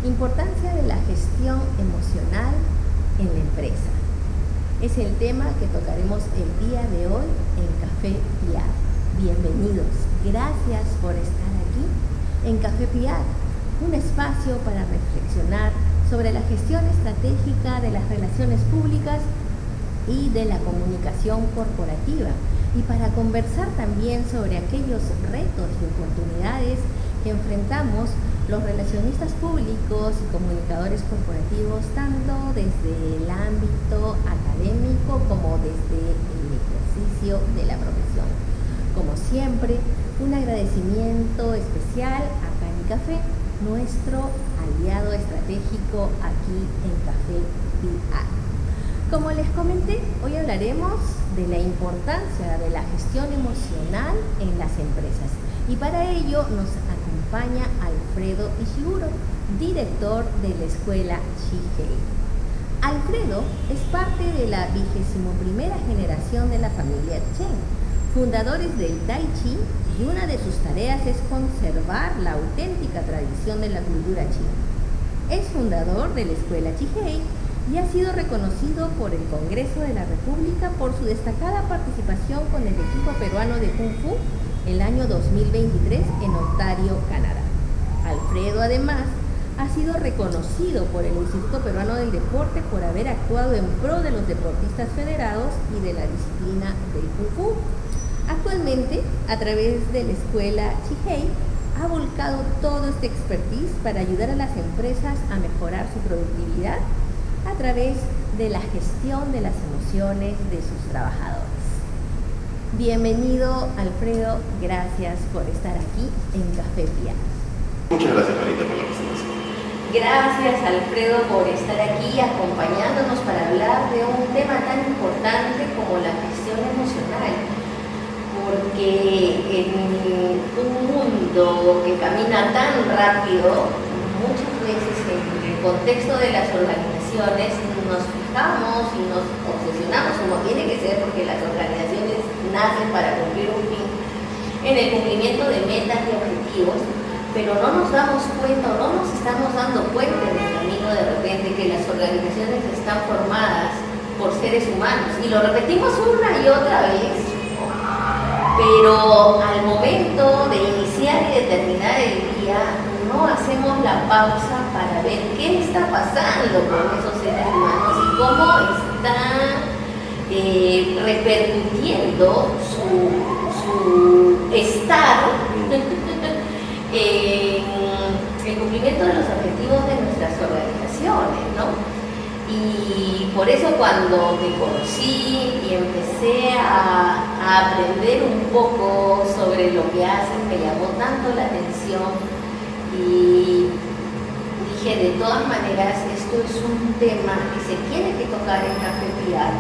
Importancia de la gestión emocional en la empresa. Es el tema que tocaremos el día de hoy en Café PR. Bienvenidos, gracias por estar aquí en Café PR, un espacio para reflexionar sobre la gestión estratégica de las relaciones públicas y de la comunicación corporativa, y para conversar también sobre aquellos retos y oportunidades que enfrentamos los relacionistas públicos y comunicadores corporativos, tanto desde el ámbito académico como desde el ejercicio de la profesión. Como siempre, un agradecimiento especial a Cani Café, nuestro aliado estratégico aquí en Café PR. Como les comenté, hoy hablaremos de la importancia de la gestión emocional en las empresas, y para ello nos acompaña Alfredo Ishiguro, director de la escuela Chihei. Alfredo es parte de la 21ª generación de la familia Chen, fundadores del Tai Chi, y una de sus tareas es conservar la auténtica tradición de la cultura china. Es fundador de la escuela Chihei y ha sido reconocido por el Congreso de la República por su destacada participación con el equipo peruano de Kung Fu el año 2023 en Ontario, Canadá. Alfredo, además, ha sido reconocido por el Instituto Peruano del Deporte por haber actuado en pro de los deportistas federados y de la disciplina del Kung Fu. Actualmente, a través de la escuela Chihei, ha volcado todo este expertise para ayudar a las empresas a mejorar su productividad a través de la gestión de las emociones de sus trabajadores. Bienvenido, Alfredo, gracias por estar aquí en Café PR. Muchas gracias, Marita, por la presentación. Gracias, Alfredo, por estar aquí acompañándonos para hablar de un tema tan importante como la gestión emocional, porque en un mundo que camina tan rápido, muchas veces en el contexto de las organizaciones nos fijamos y nos obsesionamos, como tiene que ser, porque las organizaciones nacen para cumplir un fin, en el cumplimiento de metas y objetivos, pero no nos damos cuenta o no nos estamos dando cuenta en el camino de repente que las organizaciones están formadas por seres humanos, y lo repetimos una y otra vez, pero al momento de iniciar y de terminar el día no hacemos la pausa para ver qué está pasando con esos seres humanos y cómo está repercutiendo su estado en el cumplimiento de los objetivos de nuestras organizaciones, ¿no? Y por eso cuando me conocí y empecé a aprender un poco sobre lo que hacen, me llamó tanto la atención y dije, de todas maneras, esto es un tema que se tiene que tocar en Café PR,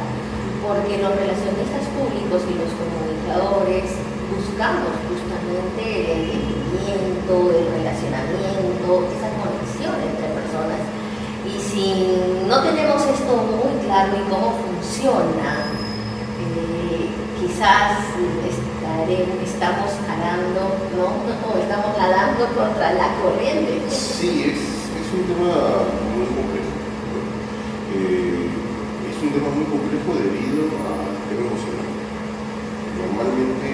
porque los relacionistas públicos y los comunicadores buscamos justamente el entendimiento, el relacionamiento, esa conexión entre personas. Y si no tenemos esto muy claro y cómo funciona, quizás estamos nadando, ¿no? O estamos nadando contra la corriente. Sí, es un tema muy complejo. Es un tema muy complejo debido al tema emocional. Normalmente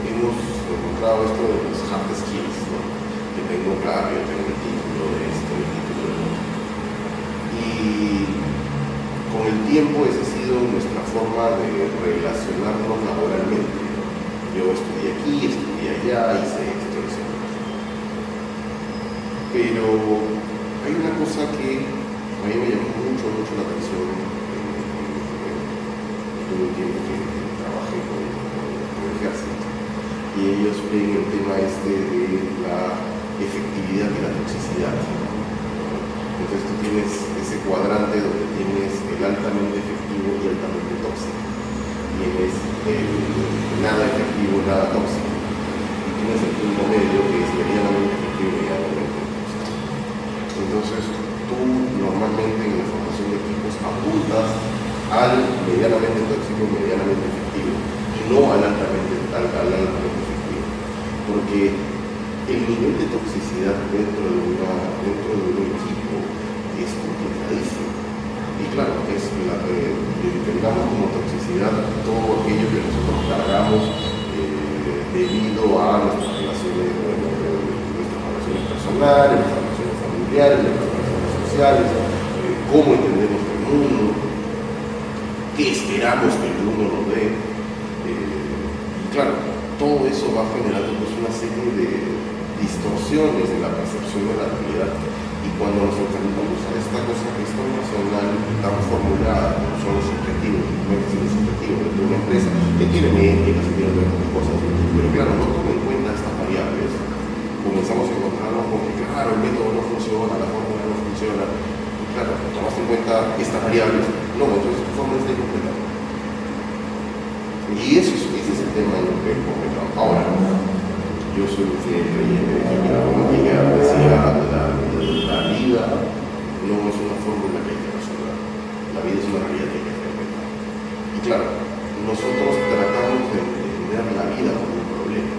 hemos encontrado esto de los hard skills, ¿no? Que tengo claro, yo tengo el título de esto, el título de lo otro. Y con el tiempo esa ha sido nuestra forma de relacionarnos laboralmente. Yo estudié aquí, estudié allá, hice esto, hice lo otro. Pero hay una cosa que a mí me llamó mucho la atención en todo el tiempo que trabajé con el ejército. Y ellos ven el tema de la efectividad y la toxicidad. Entonces tú tienes ese cuadrante donde tienes el altamente efectivo y altamente tóxico. Tienes el nada efectivo, nada tóxico. Y tienes el punto medio que es medianamente efectivo y medianamente tóxico. Entonces tú normalmente en la formación de equipos apuntas al medianamente tóxico, medianamente efectivo, y no al altamente efectivo. Porque el nivel de toxicidad dentro de una identificamos como toxicidad todo aquello que nosotros cargamos debido a nuestras relaciones personales, nuestras relaciones familiares, nuestras relaciones sociales, cómo entendemos el mundo, qué esperamos que el mundo nos dé. Y claro, todo eso va generando pues, una serie de distorsiones en la percepción de la realidad. Y cuando nos enfrentamos a esta cosa que es tan racional y tan formulada, como son los objetivos, los objetivos de una empresa, que tiene métricas, que tiene otras cosas, pero claro, no toma en cuenta estas variables, comenzamos a encontrarnos con que, claro, el método no funciona, la fórmula no funciona, y claro, tomas en cuenta estas variables, no, entonces tu fórmula está incompleta. Y ese es el tema en el que comentamos. Ahora, yo soy un fiel creyente de que la romántica decía la vida no es una fórmula que hay que resolver, la vida es una realidad que hay que experimentar. Y claro, nosotros tratamos de entender la vida como un problema.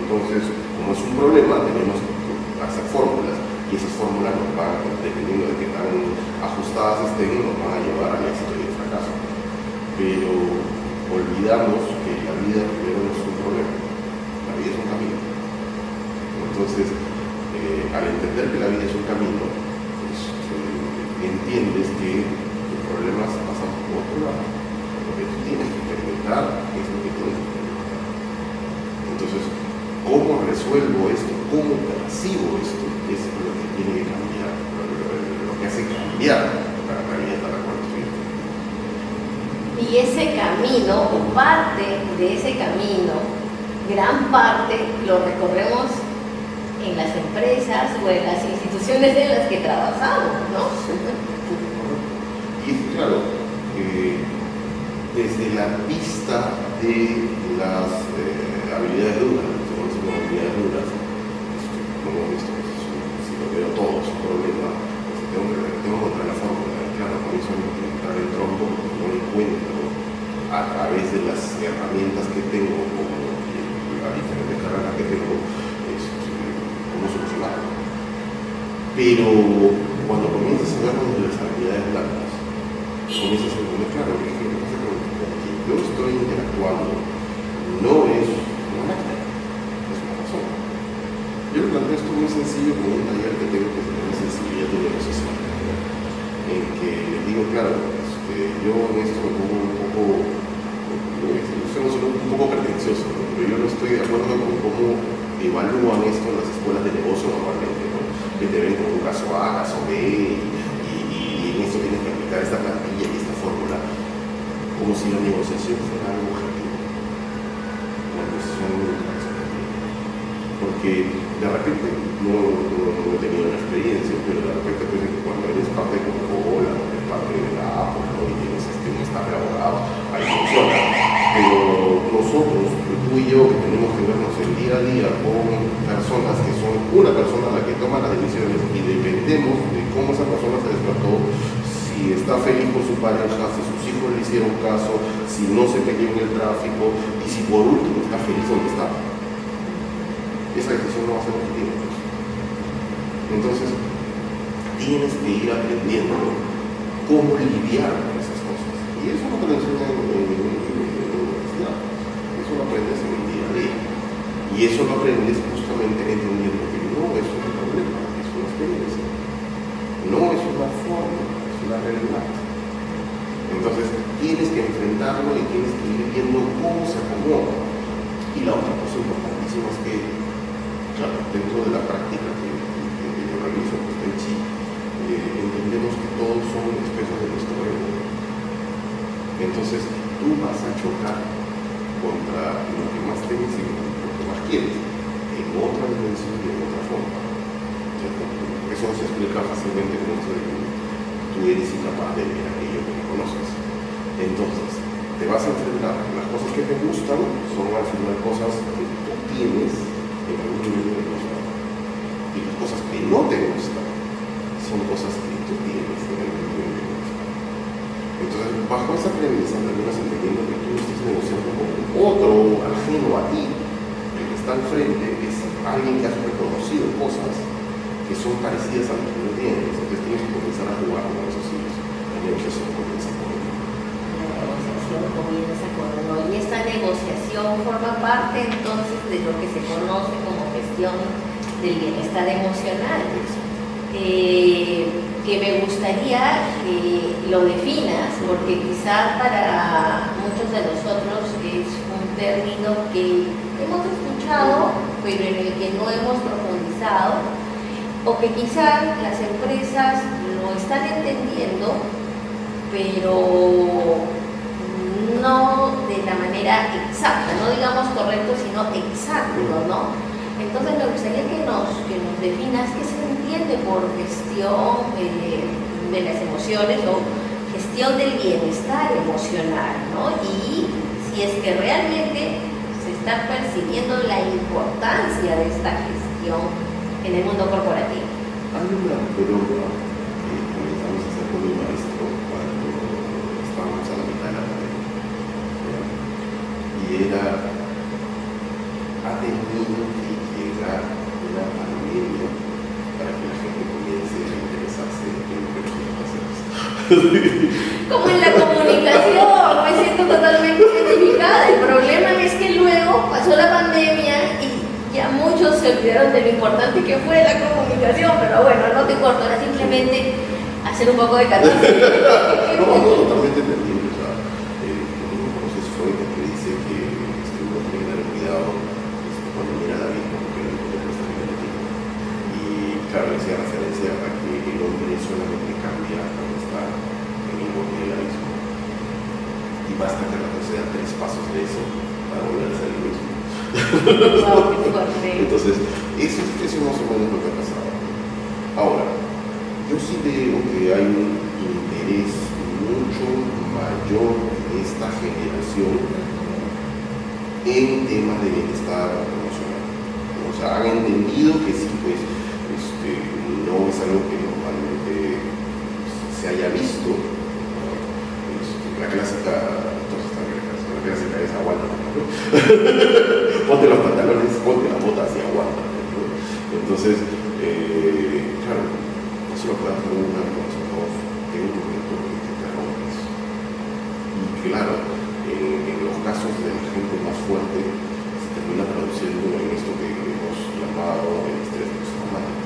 Entonces, como es un problema, tenemos que hacer fórmulas, y esas fórmulas nos van, dependiendo de qué tan ajustadas estén, nos van a llevar al éxito y al fracaso. Pero olvidamos que la vida primero no es un problema, la vida es un camino. Entonces, al entender que la vida es un camino, pues, entiendes que tus problemas pasan por otro lado. Lo que tú tienes que experimentar es lo que tienes que experimentar. Entonces, ¿cómo resuelvo esto? ¿Cómo percibo esto? Es lo que tiene que cambiar, lo que hace cambiar la realidad a la cual estoy. Y ese camino, o parte de ese camino, gran parte lo recorremos en las empresas o en las instituciones en las que trabajamos, ¿no? Y es claro, desde la vista de las habilidades duras, como habilidades duras, como esto, si lo veo todo es un problema, pues tengo que encontrar la fórmula. Claro, comienzo a encontrar el tronco, no lo encuentro a través de las herramientas que tengo, como la diferente carrera que tengo, cómo solucionarlo. Pero cuando comienzas a ver de las habilidades blandas, comienzas a entender, claro, que yo estoy interactuando, no es una máquina, es una persona. Yo lo planteo esto muy sencillo con un taller que tengo que tener sensibilidad de negociación, en que les digo, claro, yo en esto me pongo un poco pretencioso, ¿no? Pero yo no estoy de acuerdo con cómo evalúan esto en las escuelas de negocio normalmente, ¿no? Que te ven como un caso A, caso B, y en esto tienes que aplicar esta plantilla y esta fórmula, como si la negociación fuera algo objetivo. La negociación nunca es objetiva. Porque de repente, no he tenido la experiencia, pero de repente pues, cuando eres parte de Coca-Cola, o eres parte de la Apple, ¿no? Y tienes un staff de abogados, ahí funciona. Pero nosotros, tú y yo, que tenemos que vernos el día a día con personas que son una persona la que toma las decisiones y dependemos de cómo esa persona se despertó, si está feliz con su pareja, si sus hijos le hicieron caso, si no se metió en el tráfico y si por último está feliz donde está. Esa decisión no va a ser objetiva. Entonces, tienes que ir aprendiendo cómo lidiar con esas cosas. Y eso no te lo enseñan en la universidad. Eso lo aprendes en el día a día. Y eso lo aprendes justamente entendiendo que no es un problema, es una experiencia. No es una forma, es una realidad. Entonces, tienes que enfrentarlo y tienes que ir viendo cómo se acomoda. Y la otra cosa importantísima es que, claro, dentro de la práctica que yo realizo, pues Tai Chi, entendemos que todos son espejos de nuestro ego. Entonces, tú vas a chocar contra lo que más temes y lo que más quieres, en otra dimensión y en otra forma. Eso se explica fácilmente con esto de que tú eres incapaz de ver aquello que no conoces. Entonces, te vas a enfrentar. Las cosas que te gustan son al final cosas que tú tienes en algún nivel de cosa. Y las cosas que no te gustan son cosas que tú tienes en algún nivel de cosa. Entonces, bajo esa premisa, terminas entendiendo que tú estás negociando con otro ajeno a ti. El que está al frente es alguien que has reconocido cosas que son parecidas a las que no tienes. Entonces tienes que comenzar a jugar con esos hilos. negociación comienza por hoy. La negociación comienza con uno y esta negociación forma parte entonces de lo que se conoce como gestión del bienestar emocional, que me gustaría que lo definas, porque quizá para muchos de nosotros es un término que hemos escuchado, pero en el que no hemos profundizado, o que quizá las empresas lo están entendiendo, pero no de la manera exacta, no digamos correcto, sino exacto, ¿no? Entonces me gustaría que nos definas qué se entiende por gestión de las emociones o gestión del bienestar emocional, ¿no? Y si es que realmente se está percibiendo la importancia de esta gestión en el mundo corporativo. Hay una broma que comenzamos a hacer con mi maestro cuando estábamos a la mitad de la carrera. Y era, ha tenido que llegar una pandemia para que la gente comience a interesarse en lo que nosotros hacemos. Como en la comunicación, me siento totalmente identificada. El problema es que luego pasó la pandemia y ya muchos se olvidaron de lo importante que fue la comunicación, pero bueno, no te importa, era simplemente hacer un poco de catarsis. No, totalmente entendible. O sea, un proceso Freud que dice que uno tiene que tener cuidado cuando mira a David, porque no puede estar en el tiempo. Y claro, hacía referencia a que el hombre solamente cambia cuando está en el borde del abismo. Y basta que retroceda 3 pasos de eso para volver a ser el mismo. Wow, qué fuerte. Entonces, eso más o menos lo que ha pasado. Ahora, yo sí veo que hay un interés mucho mayor en esta generación en temas de bienestar emocional. O sea, han entendido que sí, pues, no es algo que normalmente se haya visto. La clásica es aguanta, ¿no? Ponte los pantalones, ponte las botas y aguanta, ¿no? Entonces, claro, no se lo puede hacer una con nosotros en un momento que te rompes. Y claro, en los casos de la gente más fuerte, se termina traduciendo en esto que hemos llamado el estrés postraumático.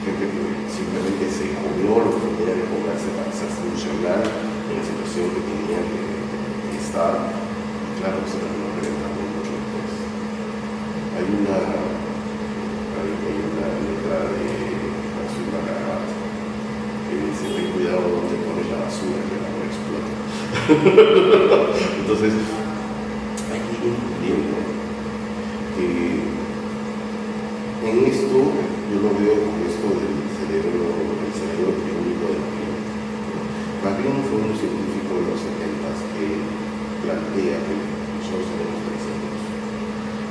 Gente que simplemente se comió lo que tenía que comerse para ser funcional en la situación que tenía que estar, y claro, se terminó reventando mucho después. Hay una letra de Azul Baccarat que dice: ten cuidado donde pones la basura, que la no explota. Entonces, hay que ir entendiendo que en esto yo lo veo con esto del cerebro triúnico del cliente. Baglin fue un científico de los 70s que plantea que nosotros tenemos 3 cerebros: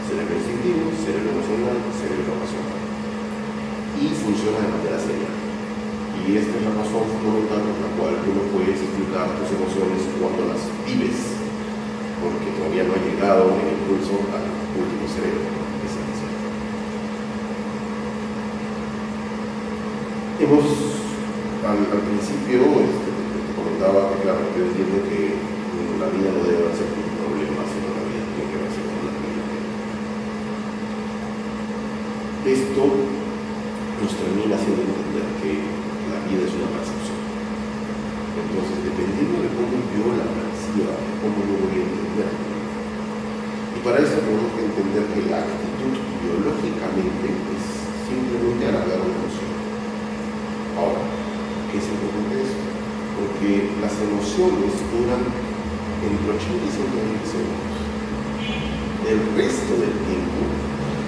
cerebro instintivo, cerebro emocional, cerebro racional, y funciona de manera seria. Y esta es la razón fundamental por la cual tú no puedes explicar tus emociones cuando las vives, porque todavía no ha llegado el impulso al último cerebro, que es el inconsciente. Al principio te comentaba que, claro, yo entiendo que la vida no debe ser un problema, sino la vida tiene que ser con la vida. Esto nos termina haciendo entender que la vida es una percepción. Entonces, dependiendo de cómo yo la perciba, cómo yo voy a entender. Y para eso tenemos que entender que la actitud biológicamente es simplemente alargar una emoción. Ahora, ¿qué es importante esto? Porque las emociones duran entre 80 y 120 segundos. El resto del tiempo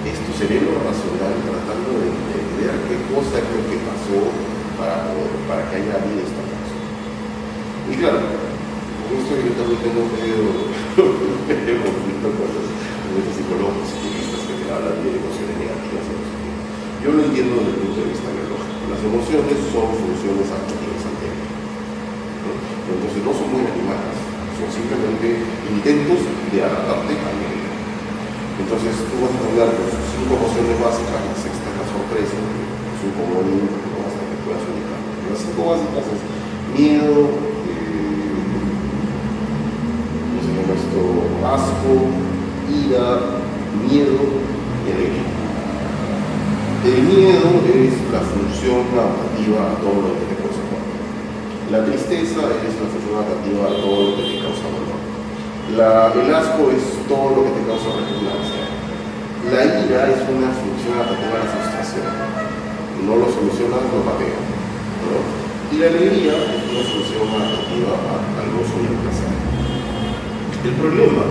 es tu cerebro racional tratando de entender qué cosa es lo que pasó para que haya habido esta cosa. Y claro, con esto yo también tengo medio conflicto con los psicólogos positivistas que te hablan de emociones negativas y positivas. Yo lo entiendo desde el punto de vista biológico. Las emociones son funciones adaptativas al tiempo, ¿no? Entonces no son muy animadas, son simplemente intentos de adaptarte al medio. Entonces tú vas a hablar de sus 5 emociones básicas, la sexta es la sorpresa, que es un comodín hasta que puedas ubicar. Las 5 básicas es miedo, ¿cómo se llama esto? Asco, ira, miedo y alegría. El miedo es la función adaptativa a todo lo que te causa dolor. La tristeza es la función adaptativa a todo lo que te causa dolor. El asco es todo lo que te causa repugnancia. La ira es una función adaptativa a la frustración. No lo solucionas, lo pateas, ¿no? Y la alegría es una función adaptativa al gozo y al placer. El problema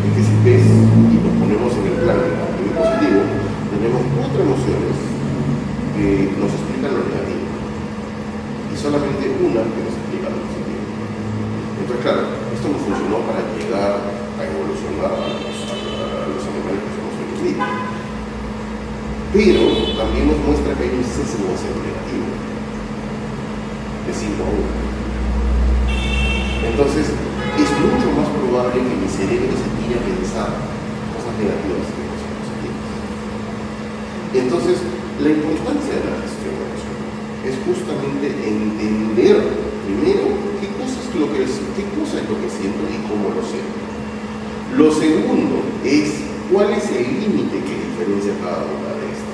es que si ves y nos ponemos en el plan positivo, tenemos 4 emociones que nos explican lo negativo y solamente una que nos explica lo positivo. Entonces, claro, esto nos funcionó para llegar a evolucionar a los animales que somos hoy en día. Pero también nos muestra que hay un sesgo hacia lo negativo, de 5 a 1. Entonces, es mucho más probable que mi cerebro se tire a pensar cosas negativas que cosas positivas. Entonces, la importancia de la gestión emocional es justamente entender primero qué cosa es lo que siento y cómo lo siento. Lo segundo es cuál es el límite que diferencia cada una de estas.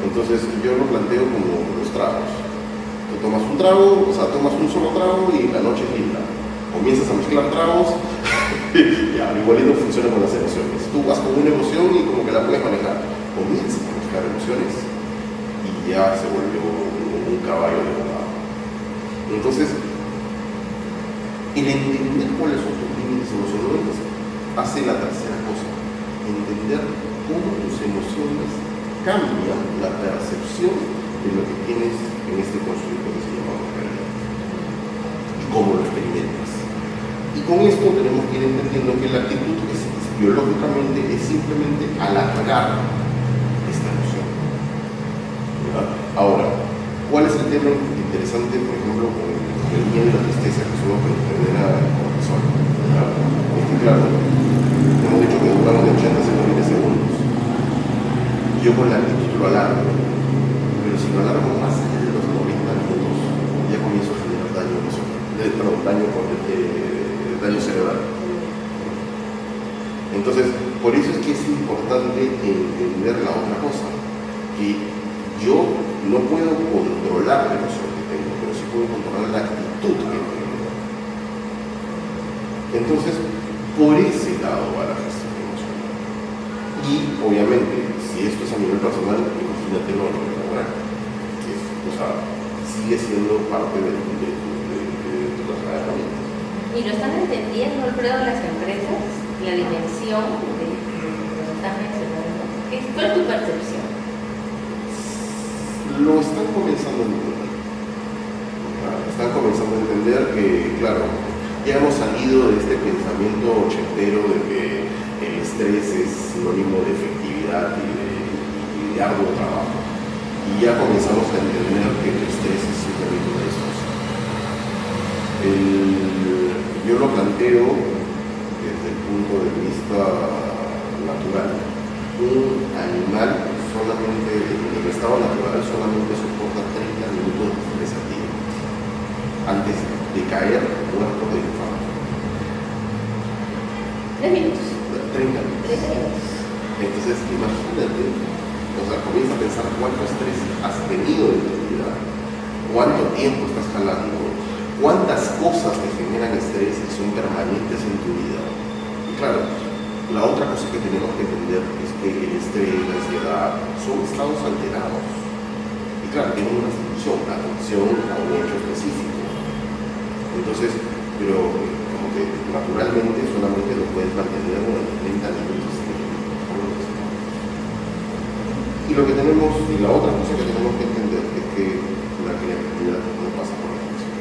Entonces, yo lo planteo como los tragos. Tú tomas un trago, tomas un solo trago y la noche es linda. Comienzas a mezclar tragos, ya, igualito funciona con las emociones. Tú vas con una emoción y como que la puedes manejar. Comienzas a mezclar emociones y ya se volvió un caballo de volado. Entonces, el entender cuáles son tus límites emocionales hace la tercera cosa. Entender cómo tus emociones cambian la percepción de lo que tienes en este constructo que se llama realidad y cómo lo experimentas. Y con esto tenemos que ir entendiendo que la actitud biológicamente es simplemente alargar esta emoción. ¿Verdad? Ahora, ¿cuál es el tema interesante, por ejemplo, con el miedo y la tristeza, que son los que nos genera el cortisol? Es que, claro, hemos dicho que duraron de 80 a 120 segundos. Yo con la actitud lo alargo, pero si lo alargo más allá de los 90 minutos, ya comienzo a generar daño daño cerebral. Entonces, por eso es que es importante entender la otra cosa, que yo no puedo controlar la emoción que tengo, pero sí puedo controlar la actitud que tengo. Entonces, por ese lado va la gestión emocional. Y, obviamente, si esto es a nivel personal, imagínate lo laboral, que es, sigue siendo parte de tu herramienta. ¿Y lo están entendiendo, Alfredo, las empresas? La dimensión de lo que están mencionando. ¿Cuál es tu percepción? Lo están comenzando a entender. Están comenzando a entender que, claro, ya hemos salido de este pensamiento ochentero de que el estrés es sinónimo de efectividad y de arduo trabajo. Y ya comenzamos a entender que el estrés es simplemente una distorsión. Yo lo planteo desde el punto de vista natural. Un animal solamente, en el estado natural, solamente soporta 30 minutos de estrés al día antes de caer muerto de infarto. 3 minutos. 30 minutos. Entonces, imagínate, comienza a pensar cuánto estrés has tenido en tu vida, cuánto tiempo estás jalando, cuántas cosas te generan estrés y son permanentes en tu vida. Y claro, la otra cosa que tenemos que entender es que el estrés, la ansiedad, son estados alterados. Y claro, tienen una función, la atención a un hecho específico. Entonces, pero como que naturalmente solamente lo puedes mantener durante 30 minutos. Y lo que tenemos, y la otra cosa que tenemos que entender es que la creatividad no pasa por la atención.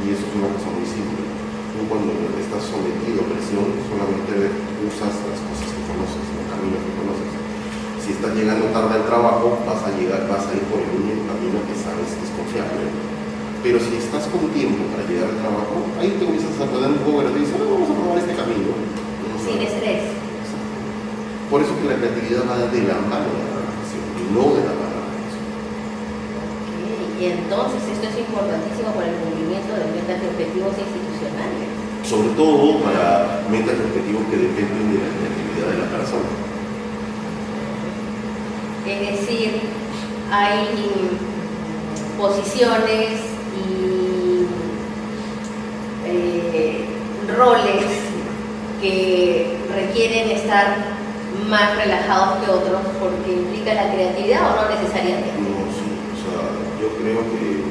Y eso es una cosa muy simple. Tú cuando estás sometido a presión solamente usas las cosas que conoces, los caminos que conoces. Si estás llegando tarde al trabajo, vas a ir por el único camino que sabes que es confiable. Pero si estás con tiempo para llegar al trabajo, ahí te comienzas a poner un poco y dices, vamos a probar este camino. Sin estrés. Por eso que la creatividad va de la mano de la relajación y no de la mano de la relajación. Ok, y entonces esto esto es importantísimo para el cumplimiento de metas y objetivos institucionales. Sobre todo para metas y objetivos que dependen de la creatividad de la persona. Es decir, hay posiciones y roles que requieren estar más relajados que otros porque implica la creatividad o no necesariamente. No, sí, o sea, yo creo que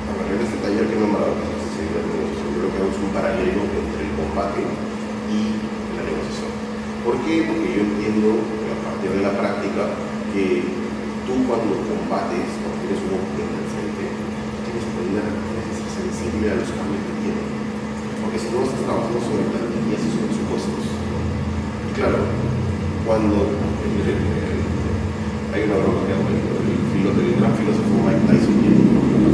a ver, en este taller que me mandado, yo creo que es un paralelo entre el combate y la negociación. ¿Por qué? Porque yo entiendo a partir de la práctica que tú cuando combates, cuando tienes un oponente al frente, tienes que aprender a ser sensible a los cambios que tiene. Porque si no estás trabajando sobre plantillas y sobre supuestos. Y claro, cuando hay una broma que hago, el gran filósofo Mike Tyson tiene un problema.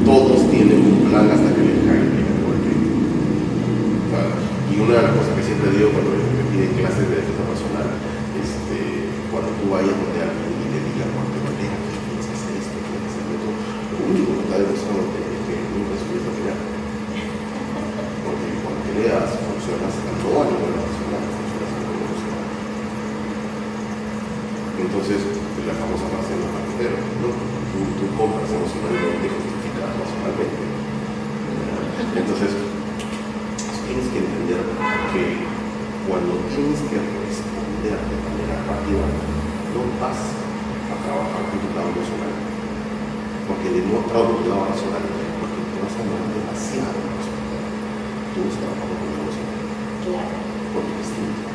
Todos tienen un plan hasta que les cae el primer golpe. Y una de las cosas que siempre digo cuando me piden clases de defensa personal, cuando tú vayas donde alguien y te diga, cuando te manejas, tienes que hacer esto, tienes que hacer esto, lo único que está demostrando es que nunca subes a pelear. Porque cuando peleas, funcionas tanto a nivel nacional, funcionas a nivel emocional. Entonces, la famosa frase de los marqueteros, ¿no? Tú compras emocionalmente, justificas racionalmente. Entonces, tienes que entender que cuando tienes que responder de manera rápida, no vas a trabajar con tu lado emocional. Porque demuestra tu lado racional, porque te vas a demorar demasiado en responder. Tú estás trabajando con tu emocional. Claro. Porque es distinto.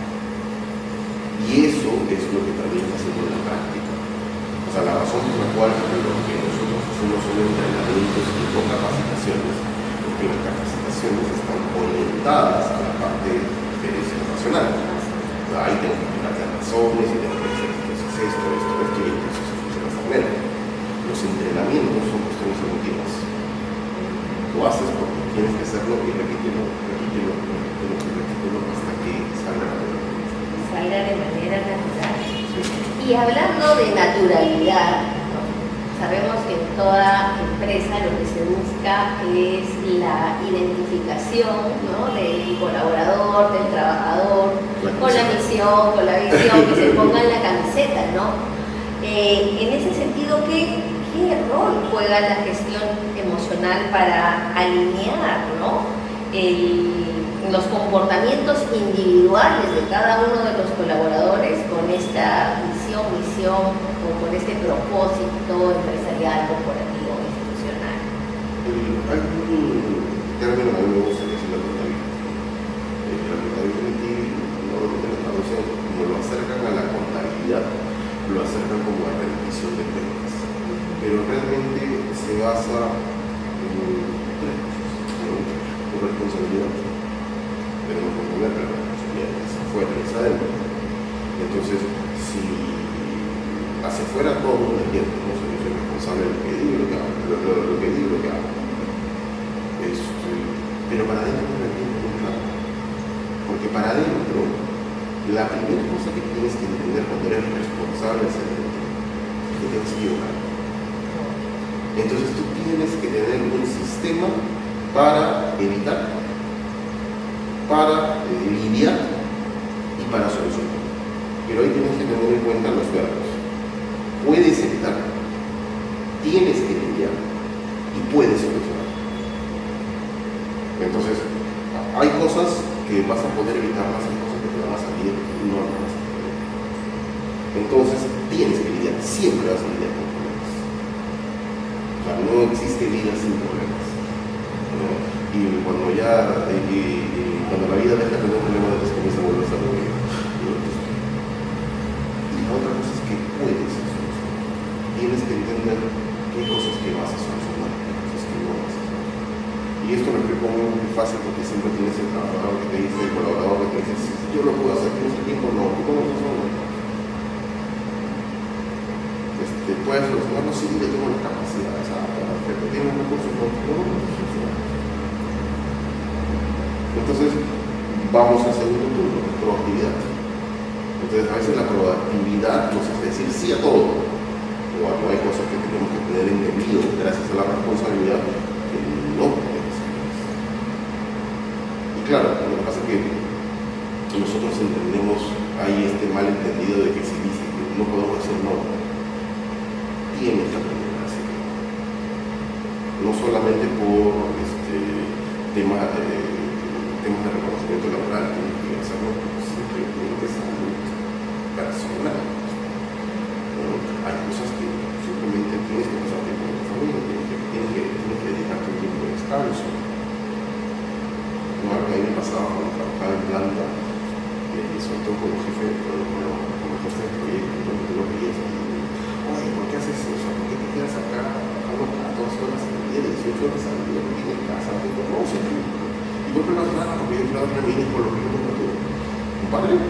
Y eso es lo que también está haciendo en la práctica. O sea, la razón por la cual lo que nosotros hacemos son entrenamientos y con capacitaciones, porque las capacitaciones están orientadas a la parte de racional. O sea, ahí tengo que explicarte las razones, y tengo que decir esto, y entonces eso funciona de esta manera. Los entrenamientos son cuestiones emotivas. Lo haces porque tienes que hacerlo y repítelo hasta que salga de manera natural. Sí. Y hablando de naturalidad, ¿no? Sabemos que en toda empresa lo que se busca es la identificación, ¿no? Del colaborador, del trabajador, con la misión, con la visión, que se ponga en la camiseta, ¿no? En ese sentido, ¿qué rol juega la gestión emocional para alinear, ¿no? Los comportamientos individuales de cada uno de los colaboradores con esta misión o con este propósito empresarial, corporativo, institucional? Hay un término que a mí me gusta que es la contabilidad. La contabilidad normalmente lo traducen como lo acercan a la contabilidad, lo acercan como a la rendición de cuentas. Pero realmente se basa en tres cosas, ¿no? Tu responsabilidad. Tenemos que entender que la responsabilidad es afuera, es adentro. Entonces, si hacia afuera todo el mundo entiende, ¿no? Yo soy responsable de lo que digo y lo que hago, lo que digo y lo que hago. Pero para adentro no lo entiendo muy claro. Porque para adentro, la primera cosa que tienes que entender cuando eres responsable es adentro, es que tienes que equivocar. Entonces tú tienes que tener un sistema para evitar, para lidiar y para solucionar. Pero ahí tienes que tener en cuenta los verbos. Puedes evitar, tienes que lidiar y puedes solucionar. Entonces, hay cosas que vas a poder evitarlas, hay cosas que te van a salir y no las vas a poder. Entonces, tienes que lidiar, siempre vas a lidiar con problemas. O sea, no existe vida sin problemas. ¿No? Y cuando cuando la vida deja de tener problemas, después comienza a volverse a lo que y la otra cosa es que puedes solucionar. Tienes que entender qué cosas que vas a solucionar, qué cosas que no vas a solucionar. Y esto lo explico muy fácil porque siempre tienes el trabajador que te dice, el colaborador que te dice, si yo lo puedo hacer, tienes el tiempo, no, ¿tú cómo lo solucionas? Puedes solucionarlo, sí, yo tengo las capacidades, pero tienes recursos, no, entonces, vamos al segundo turno, proactividad. Entonces, a veces la proactividad nos hace decir sí a todo. ¿No? o hay cosas que tenemos que tener entendido gracias a la responsabilidad que no podemos hacer. Y claro, lo que pasa es que nosotros entendemos, hay este malentendido de que si dice que no podemos hacer no, tienes que aprender a hacer no. No solamente por temas de reconocimiento laboral, tienes que hacerlo simplemente salud personal. ¿No? Hay cosas que simplemente tienes que pasar tiempo con tu familia, tienes que dedicarte un tiempo de descanso. No, a mí me pasaba cuando trabajaba en planta, sobre todo con los jefes de proyecto, donde tú lo veías y oye, ¿por qué haces eso? O sea, ¿por qué te quedas acá trabajando 14 horas al día, 18 horas al día, no tienes casa? No, ¿y por qué no haces nada? Porque yo quiero darle a mi hijo por lo que yo no puedo. ¿Compadre?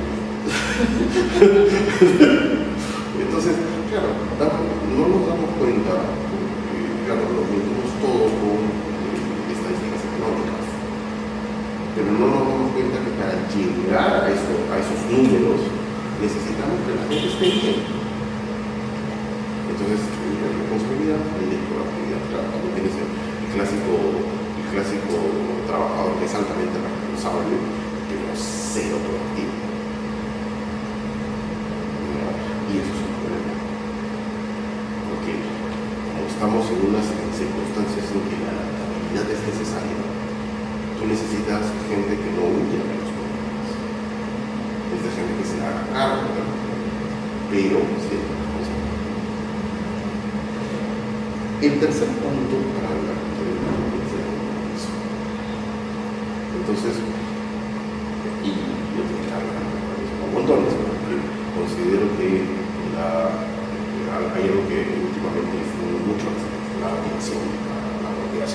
Entonces, claro, no nos damos cuenta, porque, claro, lo medimos todo con estadísticas económicas, pero no nos damos cuenta que para llegar a esos números necesitamos que la gente esté bien. Entonces, la responsabilidad, la proactividad, claro, también tienes el clásico trabajador que es altamente responsable, pero cero proactivo. Y eso es un problema. Porque como estamos en unas circunstancias en que la adaptabilidad es necesaria, tú necesitas gente que no huya de los problemas. Necesitas gente que se haga cargo de los problemas, pero siempre responsable. El tercer punto para la responsabilidad es el compromiso. Entonces, y yo tengo que hablar con montones, porque considero que hay algo que últimamente distingue mucho la motivación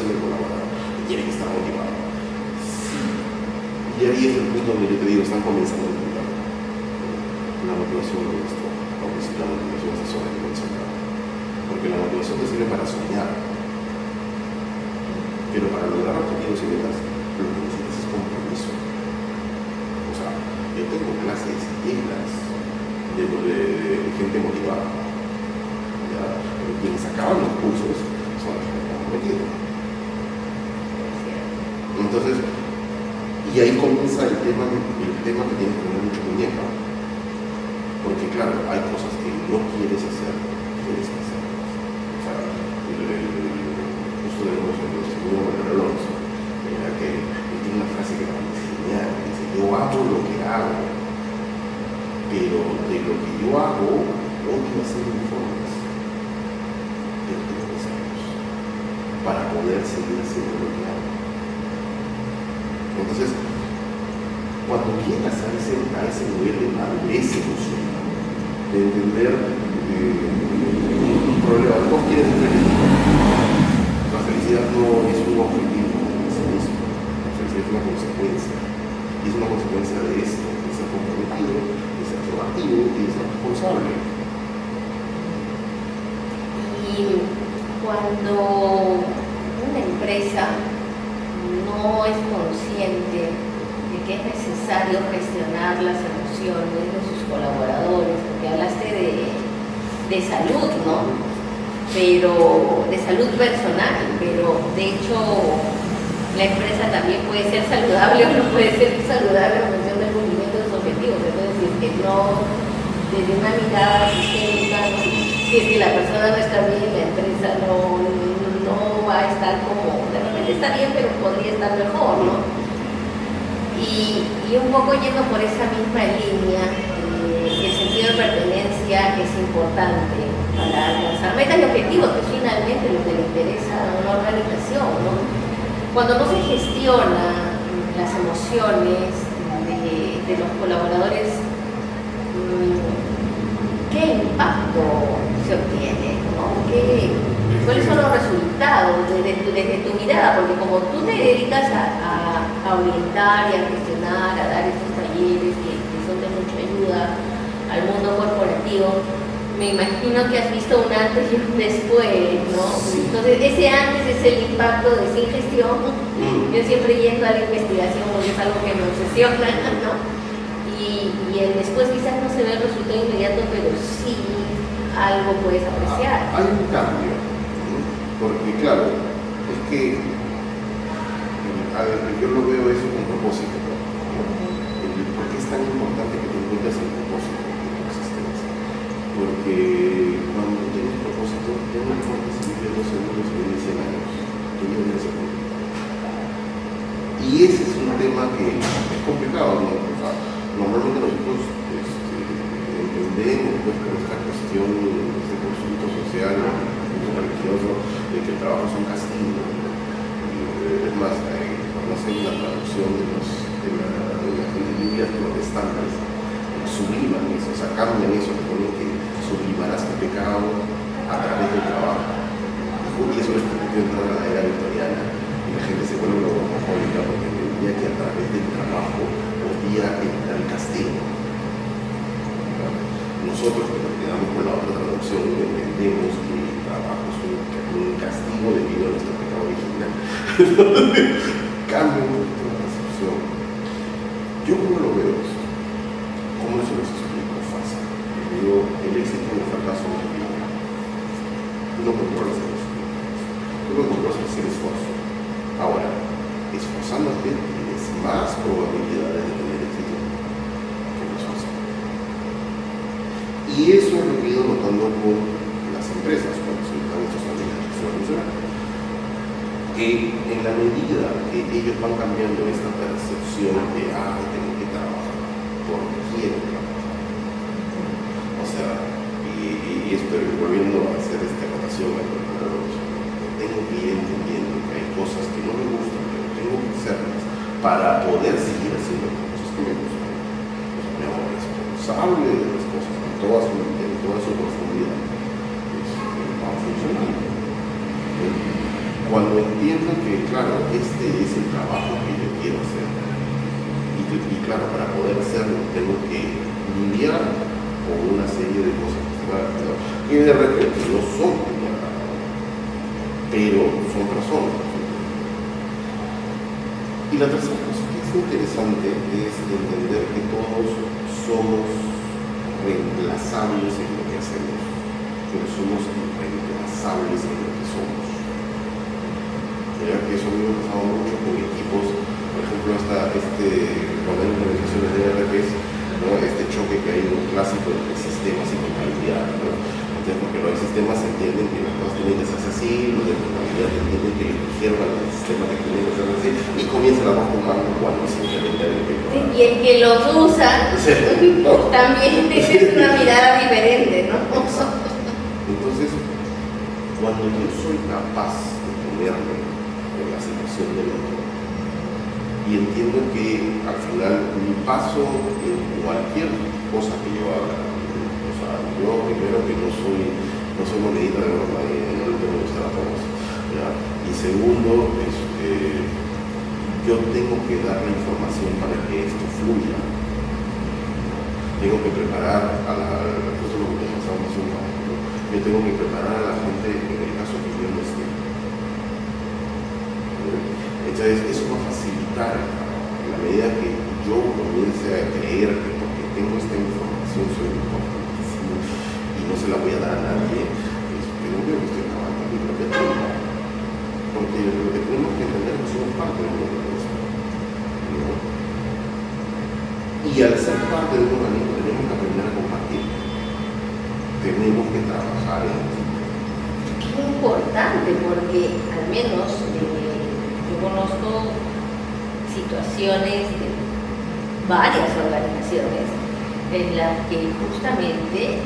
del colaborador, que tiene que estar motivado. Y ahí es el punto donde yo te digo, están comenzando a entender la motivación de esto, aunque sí la motivación está sobredimensionada. Porque la motivación te sirve para soñar, pero para lograr objetivos y metas, lo que necesitas es compromiso. O sea, yo tengo clases llenas de gente motivada, ¿ya? Pero quienes acaban los cursos son los que están comprometidos. Entonces, y ahí comienza el tema que tienes que tener mucho muñeca. Porque claro, hay cosas que no quieres hacer, tienes que hacerlas. O sea, justo tenemos el señor Manuel Alonso, que él tiene una frase que me parece genial, que dice, yo hago lo que hago, pero de lo que yo hago, odio hacer informes. Pero tengo que hacerlos para poder seguir haciendo lo que hago. Entonces, cuando llegas a ese nivel de madurez emocional, de entender un problema, ¿cómo quieres ser feliz? La felicidad no es un objetivo en sí mismo, la felicidad es una consecuencia, y es una consecuencia de esto, de ser comprometido, de ser proactivo y de ser responsable. Y cuando una empresa no es consciente de que es necesario gestionar las emociones de sus colaboradores, porque hablaste de salud, ¿no? Pero de salud personal, pero de hecho la empresa también puede ser saludable o no puede ser saludable en función del cumplimiento de sus objetivos. Entonces, que no, desde una mirada sistémica, ¿no? Si es que la persona no está bien, la empresa no va a estar como, de repente está bien, pero podría estar mejor, ¿no? Y un poco yendo por esa misma línea, el sentido de pertenencia es importante para alcanzar metas y objetivos, que es finalmente lo que le interesa a una organización, ¿no? Cuando no se gestiona las emociones de los colaboradores, ¿qué impacto se obtiene? ¿No? ¿Cuáles son los resultados desde tu mirada? Porque como tú te dedicas a orientar y a gestionar, a dar estos talleres que son de mucha ayuda al mundo corporativo, me imagino que has visto un antes y un después, ¿no? Sí. Entonces, ese antes es el impacto de sin gestión. Yo siempre yendo a la investigación porque es algo que me obsesiona, ¿no? Y el después quizás no se ve el resultado inmediato, pero sí algo puedes apreciar. Hay un cambio, ¿no? Porque claro, es que yo lo veo eso con propósito, ¿no? ¿Por qué es tan importante que te encuentres el propósito de tu existencia? Porque cuando tienes propósito, no importa si vives 2 segundos o vives 100 años, tú vives ese propósito. Y ese es un tema que es complicado, ¿no? O sea, normalmente nosotros entendemos pues, por esta cuestión, este constructo social, constructo religioso, de que el trabajo es un castigo. Es más, no sé, la traducción de las Biblias protestantes subliman eso, o sea, cambian eso, que ponen que sublimarás tu pecado a través del trabajo. Y eso les permitió entrar a la era victoriana. Y la gente se vuelve alcohólica porque entendía que a través del trabajo podía evitar el castigo. Nosotros, que nos quedamos con la otra traducción, entendemos que el trabajo es un castigo debido a nuestro pecado original. Cambia un poquito la percepción. Yo como lo veo, ¿cómo se los explico? Fácil. Digo, el éxito y el fracaso no es vida. Tú no controlas el éxito. Tú no controlas el esfuerzo. Ahora, esforzándote tienes más probabilidades de tener éxito que no esforzándote. Y eso es lo que he ido notando con las empresas cuando se dan estos candidatos a funcionar. Que en la medida que ellos van cambiando esta percepción de tengo que trabajar porque quiero trabajar. O sea, y esto volviendo a hacer esta anotación, tengo que ir entendiendo que hay cosas que no me gustan, pero tengo que hacerlas para poder seguir haciendo las cosas que me gustan. Me hago responsable de las cosas en toda su profundidad. Va a funcionar. Cuando entiendo que, claro, este es el trabajo que yo quiero hacer, y claro, para poder hacerlo tengo que lidiar con una serie de cosas que de repente no son pero son personas. Y la tercera cosa que es interesante es entender que todos somos reemplazables en lo que hacemos, pero somos irreemplazables en lo que somos. Que eso a mí me ha pasado mucho con equipos, por ejemplo, cuando hay implementaciones de ERPs, ¿no? Este choque que hay en un clásico entre sistemas y contabilidad, ¿no? Entonces, porque los sistemas entienden que las cosas tienen que ser así, los de contabilidad entienden que le dijeron al sistema que tienen que ser así, y comienza la baja humana cuando se implementa el efecto. Y el que los usa, sí, ¿no? También tiene una mirada diferente, ¿no? Entonces, cuando yo soy capaz de ponerme en la situación del otro y entiendo que al final mi paso en cualquier cosa que yo haga, o sea, yo primero que no soy monedita de oro, no le tengo que gustar a todos, ¿ya? Y segundo, yo tengo que dar la información para que esto fluya. Tengo que preparar justo lo que pasamos hace un rato, ¿no? Yo tengo que preparar a la gente en el caso que yo no esté. Entonces, eso va a facilitar en la medida que yo comience a creer que porque tengo esta información soy importantísimo y no se la voy a dar a nadie, pero yo que estoy trabajando mi propia tiempo. Porque lo que tenemos que entender es que somos parte de un organismo, ¿no? Y al ser parte de un organismo tenemos que aprender a compartir. Tenemos que trabajar en equipo. Qué importante, porque al menos yo conozco situaciones de varias organizaciones en las que justamente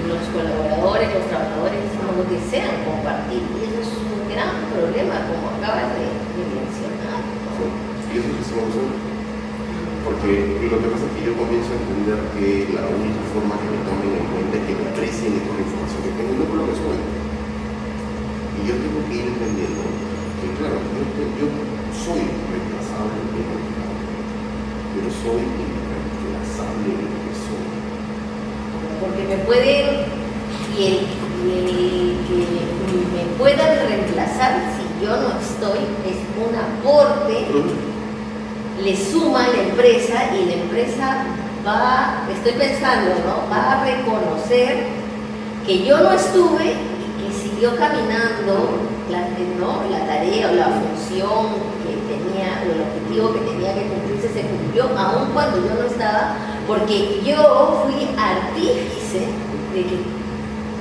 los colaboradores, los trabajadores no desean compartir, y eso es un gran problema, como acabas de mencionar, ¿no? Y eso es lo que estamos haciendo. Porque lo que pasa es que yo comienzo a entender que la única forma que me tomen en cuenta es que me aprecien es por la información que tengo y no por lo que soy. Y yo tengo que ir entendiendo que, claro, yo soy reemplazable en lo que hago, pero soy irreemplazable en lo que soy. Porque me pueden, y el que me puedan reemplazar si yo no estoy es un aporte, le suma a la empresa, y la empresa va, estoy pensando, ¿no? Va a reconocer que yo no estuve y que siguió caminando la tarea o la función que tenía, o el objetivo que tenía que cumplirse, se cumplió aun cuando yo no estaba, porque yo fui artífice de que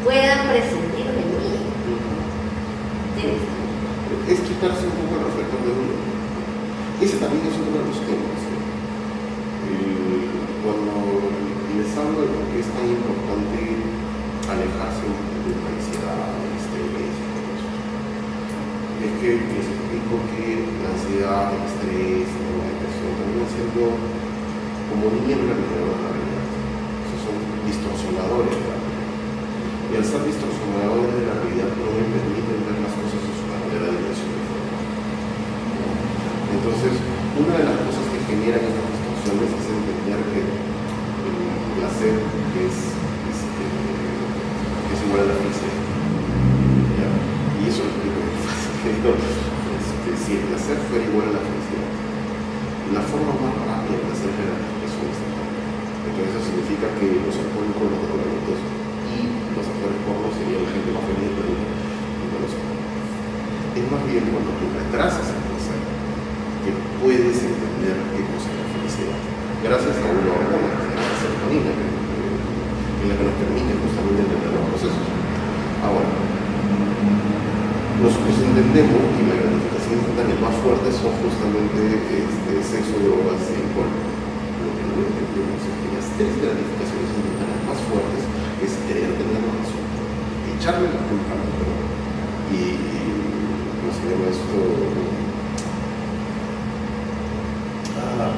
puedan prescindir de mí. ¿Entiendes? Es quitarse un poco el reflector de uno. Ese también es uno de los temas. Cuando les hablo de por qué es tan importante alejarse un poco de la ansiedad, del estrés, es que les explico que la ansiedad, el estrés, la depresión terminan siendo como niebla alrededor de la realidad. Esos son distorsionadores de la realidad. Y al ser distorsionadores de la realidad no me permiten ver las cosas en su verdadera dimensión. Entonces, una de las cosas que generan estas distorsiones es entender que el placer es igual a la felicidad. ¿Ya? Y eso lo explico muy fácil. Si el placer fuera igual a la felicidad, la forma más rápida de placer es la gratificación instantánea. Entonces eso significa que los alcohólicos, los drogadictos y los actores porno serían la gente más feliz del mundo. Es más bien cuando tú retrasas el placer que puedes entender qué cosa es la felicidad. Gracias a una hormona, la serotonina, que es la que nos permite justamente entender los procesos. Ahora, nosotros entendemos que la gratificación instantánea más fuerte son justamente sexo, drogas y alcohol. Lo que no entendemos es que las tres gratificaciones instantáneas más fuertes es querer tener la razón, echarle la culpa al otro y ¿cómo se llama esto?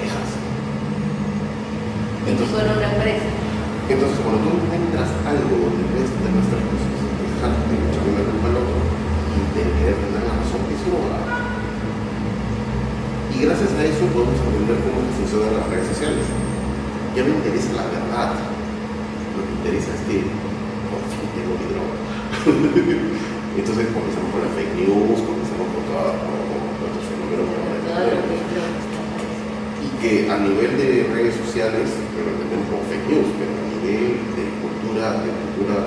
Quejarse. Entonces, una empresa. Entonces, cuando tú encuentras algo donde puedes tener nuestras cosas, quejarte, echarle la culpa al otro y querer tener la razón, eso no va. Y gracias a eso podemos aprender cómo funcionan las redes sociales. Ya no interesa la verdad, lo que interesa es que por fin tengo mi droga. Entonces comenzamos con la fake news, comenzamos con otros fenómenos. Y que a nivel de redes sociales, lo entendemos como fake news, pero a nivel de cultura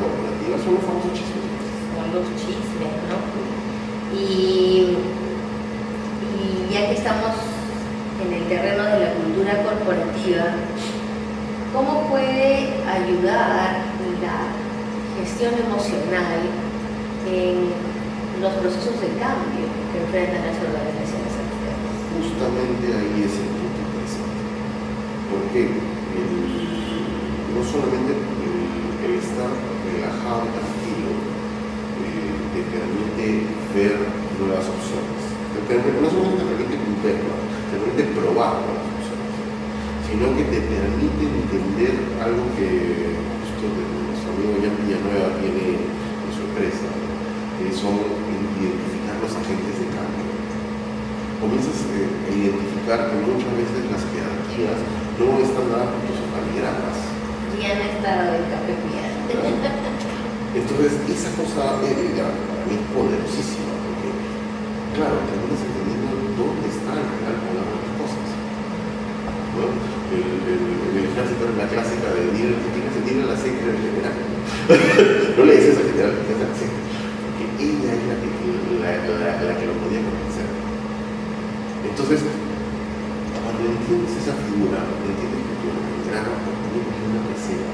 corporativa son los famosos chismes. Son los chismes, ¿no? Y ya que estamos en el terreno de la cultura corporativa, ¿cómo puede ayudar la gestión emocional en los procesos de cambio que enfrentan las organizaciones actuales? Justamente ahí es el punto interesante. Porque no solamente el estar relajado y tranquilo te permite ver nuevas opciones. No solamente te permite verlas, te permite probar nuevas opciones, sino que te permite entender algo que justo nuestro amigo Jan Villanueva tiene en su empresa, que son identificar los agentes de cambio. Comienzas a identificar que muchas veces las jerarquías no están dadas por tus organigramas. Ya han estado en Café Piar. Entonces, esa cosa para mí es poderosísima, porque, claro, terminas entendiendo dónde está el real poder de las cosas. ¿No? El ejército es la clásica de tienes que ir a la secre del general. No le dices al general que es a la secre, porque ella es la que lo podía convencer. Entonces, cuando entiendes esa figura, entiendes que tu organigrama, por ejemplo, una receta,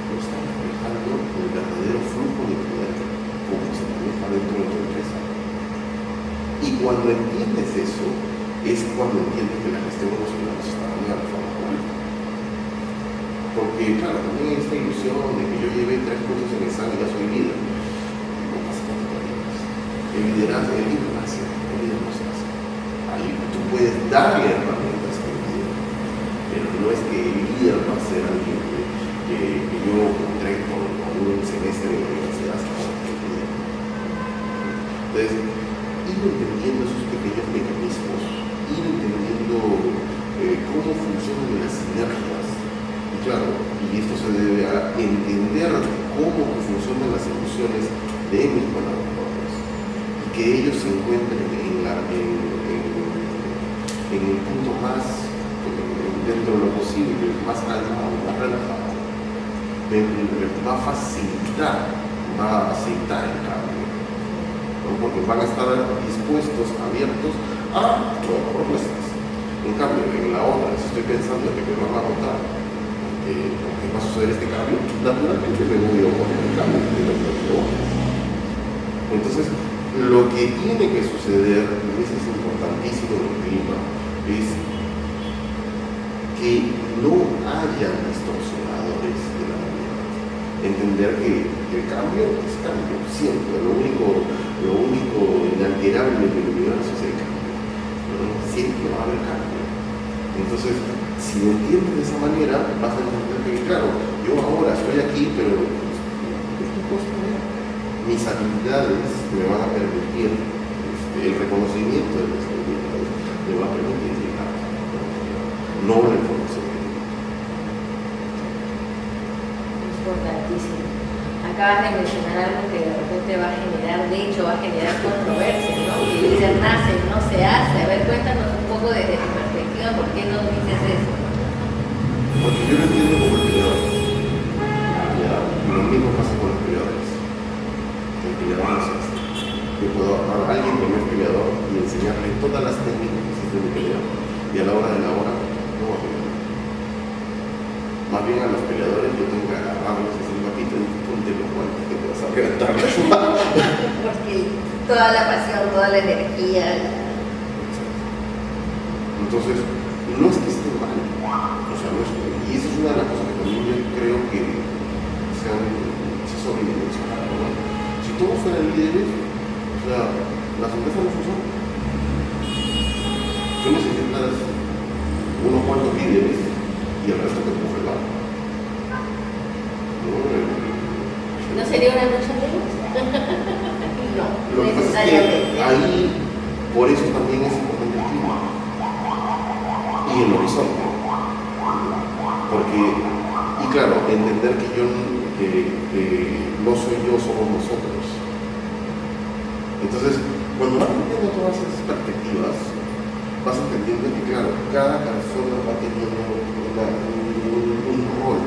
no está reflejando el verdadero flujo de poder como se maneja dentro de tu empresa. Y cuando entiendes eso, es cuando entiendes que la gestión emocional se está dando de la forma correcta. Porque, claro, también hay esta ilusión de que yo llevé 3 cursos en examen y ya soy líder. No pasa tanto con ellos. El liderazgo es líder no se hace. Ahí tú puedes darle herramientas al líder, pero no es que el líder va a ser alguien que yo encontré con un semestre de la universidad hasta el líder. Entonces, ir entendiendo esos pequeños mecanismos, ir entendiendo cómo funcionan las sinergias. Y claro, y esto se debe a entender cómo funcionan las emociones de mis colaboradores y que ellos se encuentren en el punto más, dentro de lo posible, más calmado, más relajado. Me va a facilitar va a aceitar el cambio, ¿no? Porque van a estar dispuestos, abiertos a nuevas propuestas. En cambio, en la otra, si estoy pensando que me van a votar, que va a suceder este cambio, naturalmente me voy a oponer al cambio de lo que yo. Entonces, lo que tiene que suceder, y eso es importantísimo en el clima, es que no haya distorsionadores de la realidad. Entender que el cambio es cambio, siempre. Lo único inalterable del universo es el cambio, ¿no? Siempre va a haber cambio. Entonces, si lo entiendes de esa manera, vas a entender que, claro, yo ahora estoy aquí, pero estoy construyendo. Mis habilidades me van a permitir, el reconocimiento de mis habilidades me va a permitir llegar, no la información. Importantísimo. Acabas de mencionar algo que de repente va a generar, de hecho va a generar controversia, ¿no? Que el líder nace, no se hace. A ver, cuéntanos un poco desde tu perspectiva, ¿por qué nos dices eso? Porque yo lo entiendo como el peleador. Lo mismo pasa con los peleadores. El peleador no se hace. Yo puedo agarrar a alguien que no es peleador y enseñarle todas las técnicas que existen de pelea, y a la hora de la hora no va a pelear. Más bien a los peleadores yo tengo que agarrarlos y decir, papito, ponte los guantes que te vas a reventar las manos. Porque toda la pasión, toda la energía. Entonces, no es que esté mal, o sea, no es, y esa es una de las cosas que también yo creo que se sobredimensionaron, ¿no? Si todos fueran líderes, o sea, las empresas no funcionan. Tú necesitas unos cuantos líderes y el resto que empuja el barco. ¿No sería una lucha de luz? No, lo que pasa es que ahí, por eso también es importante el clima y el horizonte. Porque, y claro, entender que no soy yo, somos nosotros. Entonces, cuando vas entendiendo todas esas perspectivas, vas entendiendo que, claro, cada persona va teniendo un rol.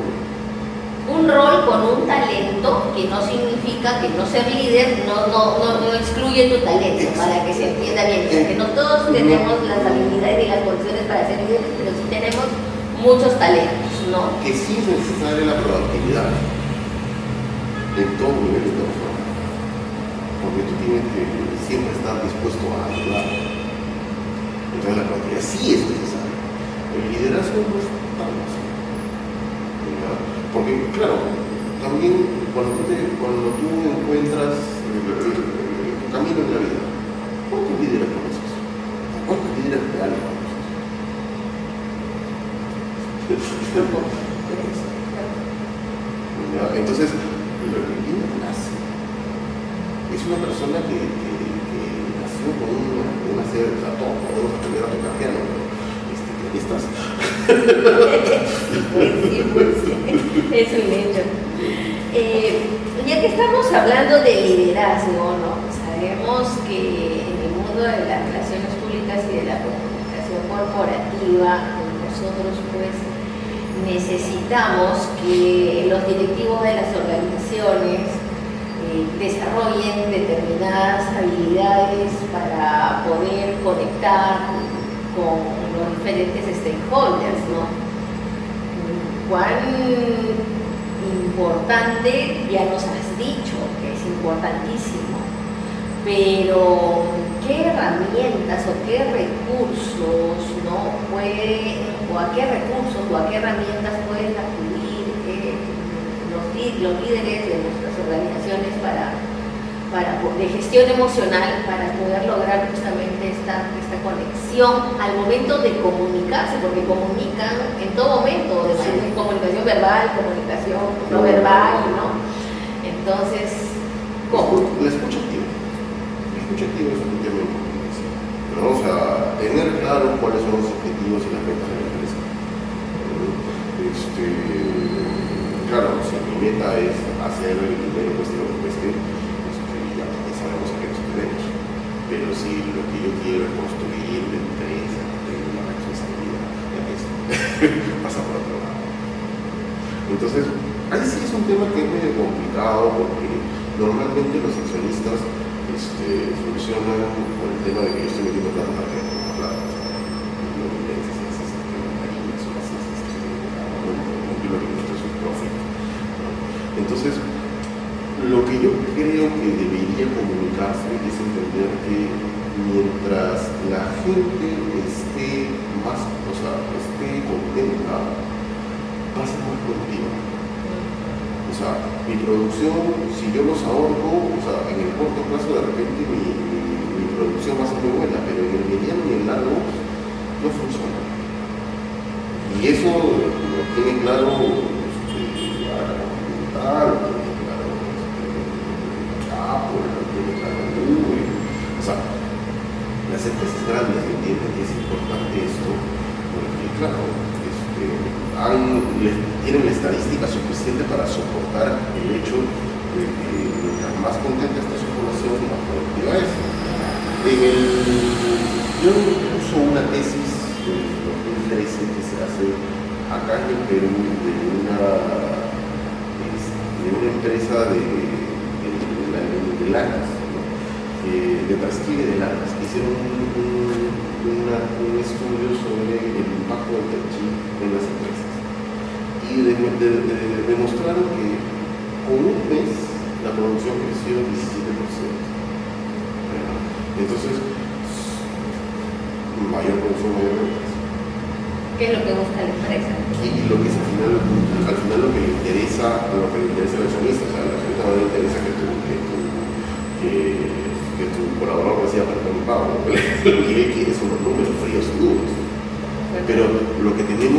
Un rol con un talento que no significa que no ser líder no excluye tu talento. Exacto. Para que se entienda bien. O sea, que no todos tenemos las habilidades y las condiciones para ser líderes, pero sí tenemos muchos talentos, ¿no? Que sí es necesaria la productividad en todo nivel de persona. Porque tú tienes que siempre estar dispuesto a ayudar. Entonces la productividad sí es necesaria. El liderazgo no es tan fácil. Porque, claro, también cuando tú encuentras tu camino en la vida, ¿cuántos líderes conoces? ¿Cuántos líderes reales conoces? Entonces, el líder nace. Es una persona que nació con una serie de todos podemos aprender a tocar piano, pianistas. Pues sí, es un hecho. Ya que estamos hablando de liderazgo, ¿no? Sabemos que en el mundo de las relaciones públicas y de la comunicación corporativa, nosotros pues necesitamos que los directivos de las organizaciones desarrollen determinadas habilidades para poder conectar con los diferentes stakeholders, ¿no? Cuán importante, ya nos has dicho que es importantísimo, pero ¿qué herramientas o qué recursos, ¿no? o a qué recursos o a qué herramientas pueden acudir los líderes de nuestras organizaciones de gestión emocional para poder lograr justamente esta conexión al momento de comunicarse, porque comunican en todo momento, desde comunicación verbal, comunicación no verbal, ¿no? Entonces, ¿cómo? La escucha activa. La escucha activa es un tema importantísimo, ¿no? O sea, tener claro cuáles son los objetivos y las metas de la empresa. Claro, si mi meta es hacer el dinero cueste lo que cueste, ya sabemos a qué nos tenemos. Pero si lo que yo quiero es construir la empresa, tener una responsabilidad, ya es pasa por otro lado. Entonces, ahí sí es un tema que es medio complicado porque Normalmente los accionistas funcionan con el tema de que yo estoy metiendo plata para que no plata. No me interesa si haces gallines o haces lo que necesito es un profit. Entonces, lo que yo creo que debería comunicarse es entender que mientras la gente esté contenta, va a ser más productiva. O sea, mi producción, si yo los ahorro, en el corto plazo de repente mi producción va a ser muy buena, pero en el mediano y en el largo no funciona. Y eso lo tiene claro las empresas grandes entienden que es importante esto, porque claro, tienen la estadística suficiente para soportar el hecho de que mientras más contenta está su población, más productiva es. Yo uso una tesis de 2013 que se hace acá en el Perú de una empresa de lanas, de trasquile de lanas, que hicieron un estudio sobre el impacto del TECHI en las empresas y demostraron que con un mes la producción creció 17%. Entonces, mayor producción, mayor ventas. ¿Qué es lo que busca la empresa? Y lo que es al final lo que le interesa al accionista. O sea, al accionista no le interesa que tu colaborador reciba un pago. Lo que quiere son los números fríos y duros. Pero lo que tienen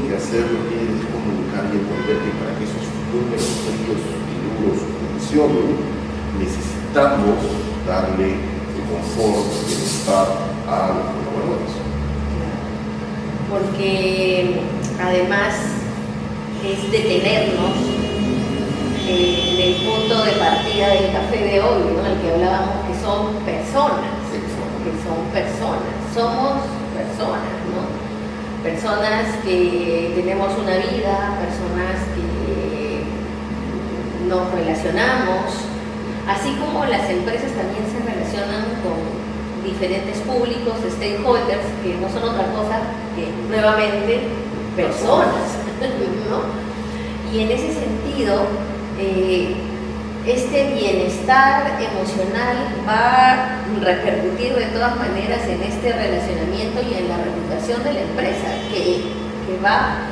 que hacer, lo que tienen es comunicar y entender que para que esos números fríos y duros funcionen, necesitamos darle el confort, el bienestar a los colaboradores. Porque además es detenernos en el punto de partida del café de hoy, ¿no? El que hablábamos, que son personas, somos personas, ¿no? Personas que tenemos una vida, personas que nos relacionamos, así como las empresas también se relacionan con diferentes públicos, stakeholders, que no son otra cosa que nuevamente personas, ¿no? Y en ese sentido, este bienestar emocional va a repercutir de todas maneras en este relacionamiento y en la reputación de la empresa, que va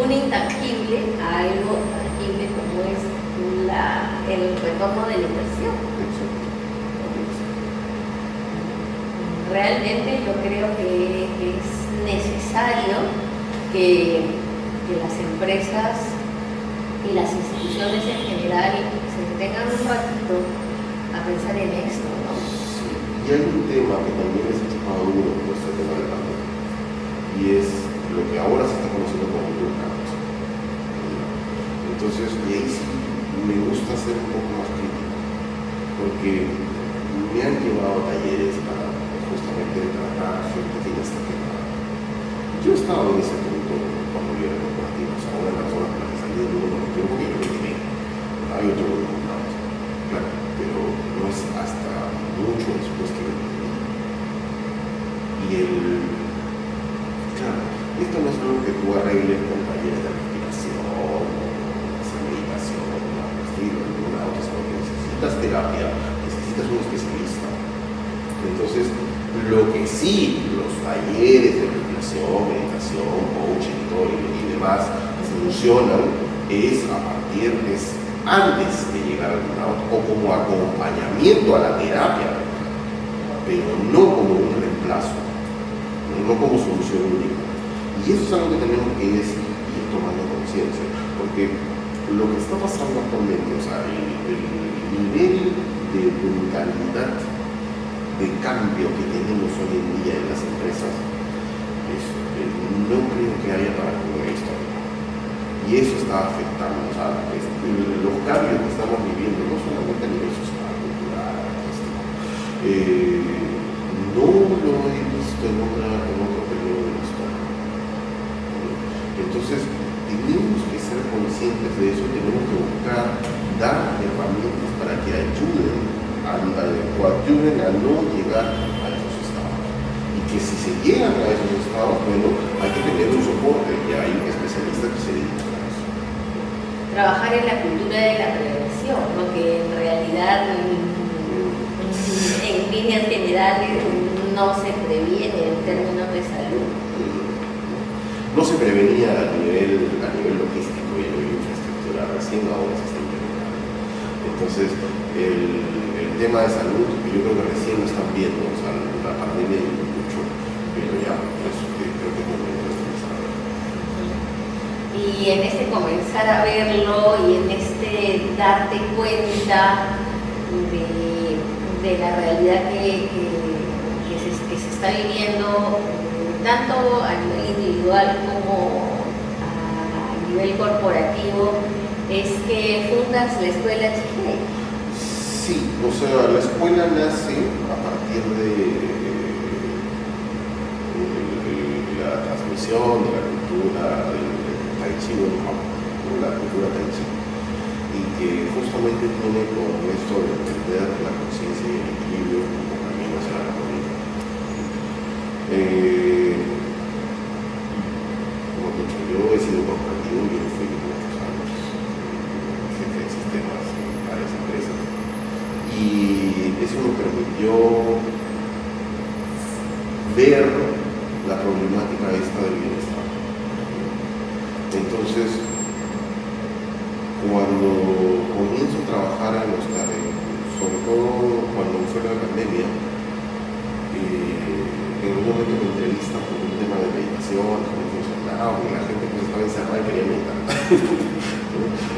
un intangible a algo tangible como es el retorno de la inversión. Realmente yo creo que es necesario que las empresas y las instituciones en general se detengan un ratito a pensar en esto, ¿no? Sí. Y hay un tema que también es maduro con este tema de pandemia, y es lo que ahora se está conociendo como burnout. Entonces, y ahí sí me gusta ser un poco más crítico, porque me han llevado a talleres para justamente tratar gente que ya está quemada. Yo he estado en ese punto cuando yo era corporativo, o sea, una de las personas con las que salí del mundo corporativo porque yo me quemé. Hay otro burnout, claro, pero no es hasta mucho después que me quemé. Claro, esto no es algo que tú arregles con talleres de respiración, hacer meditación, una otra, sino que necesitas terapia, necesitas un especialista. Entonces, lo que sí, los talleres de respiración, meditación, coaching y demás funcionan es antes de llegar al burnout o como acompañamiento a la terapia, pero no como un reemplazo, no como solución única. Y eso es algo que tenemos que ir tomando conciencia, porque lo que está pasando actualmente, o sea, el nivel de brutalidad de cambio que tenemos hoy en día en las empresas, no creo que haya para con esto. Y eso está afectando, o sea, los cambios que estamos viviendo, no solamente a nivel social, cultural, artístico, no lo he visto en otro periodo de la historia. Entonces, tenemos que ser conscientes de eso, tenemos que buscar dar herramientas para que coadyuven a no llegar a esos estados. Y que si se llegan a esos estados, bueno, hay que tener un soporte y hay especialistas que se dedican a eso. Trabajar en la cultura de la prevención, ¿no? Que en realidad en líneas generales no se previene en términos de salud. No se prevenía a nivel logístico y a nivel infraestructural, recién ahora se está implementando. Entonces, el tema de salud, yo creo que recién lo están viendo, o sea, la pandemia ayudó mucho, pero ya, pues, creo que es momento de comenzar a verlo. Y en este comenzar a verlo y en este darte cuenta de la realidad que se está viviendo, tanto a nivel individual como a nivel corporativo, es que fundas la escuela Chihei. Sí, o sea, la escuela nace a partir de la transmisión de la cultura del Tai Chi en Japón, la cultura Tai Chi, y que justamente tiene con esto de entender la conciencia y el equilibrio como camino hacia la armonía. Como te he dicho, yo he sido corporativo, yo fui muchos años jefe de sistemas en varias empresas, y eso me permitió ver la problemática esta del bienestar. Entonces, cuando comienzo a trabajar en los talentos, sobre todo cuando fue la pandemia, en un momento me entrevistan por un tema de meditación, cómo funcionaba, porque la gente pues estaba encerrada y quería meditar.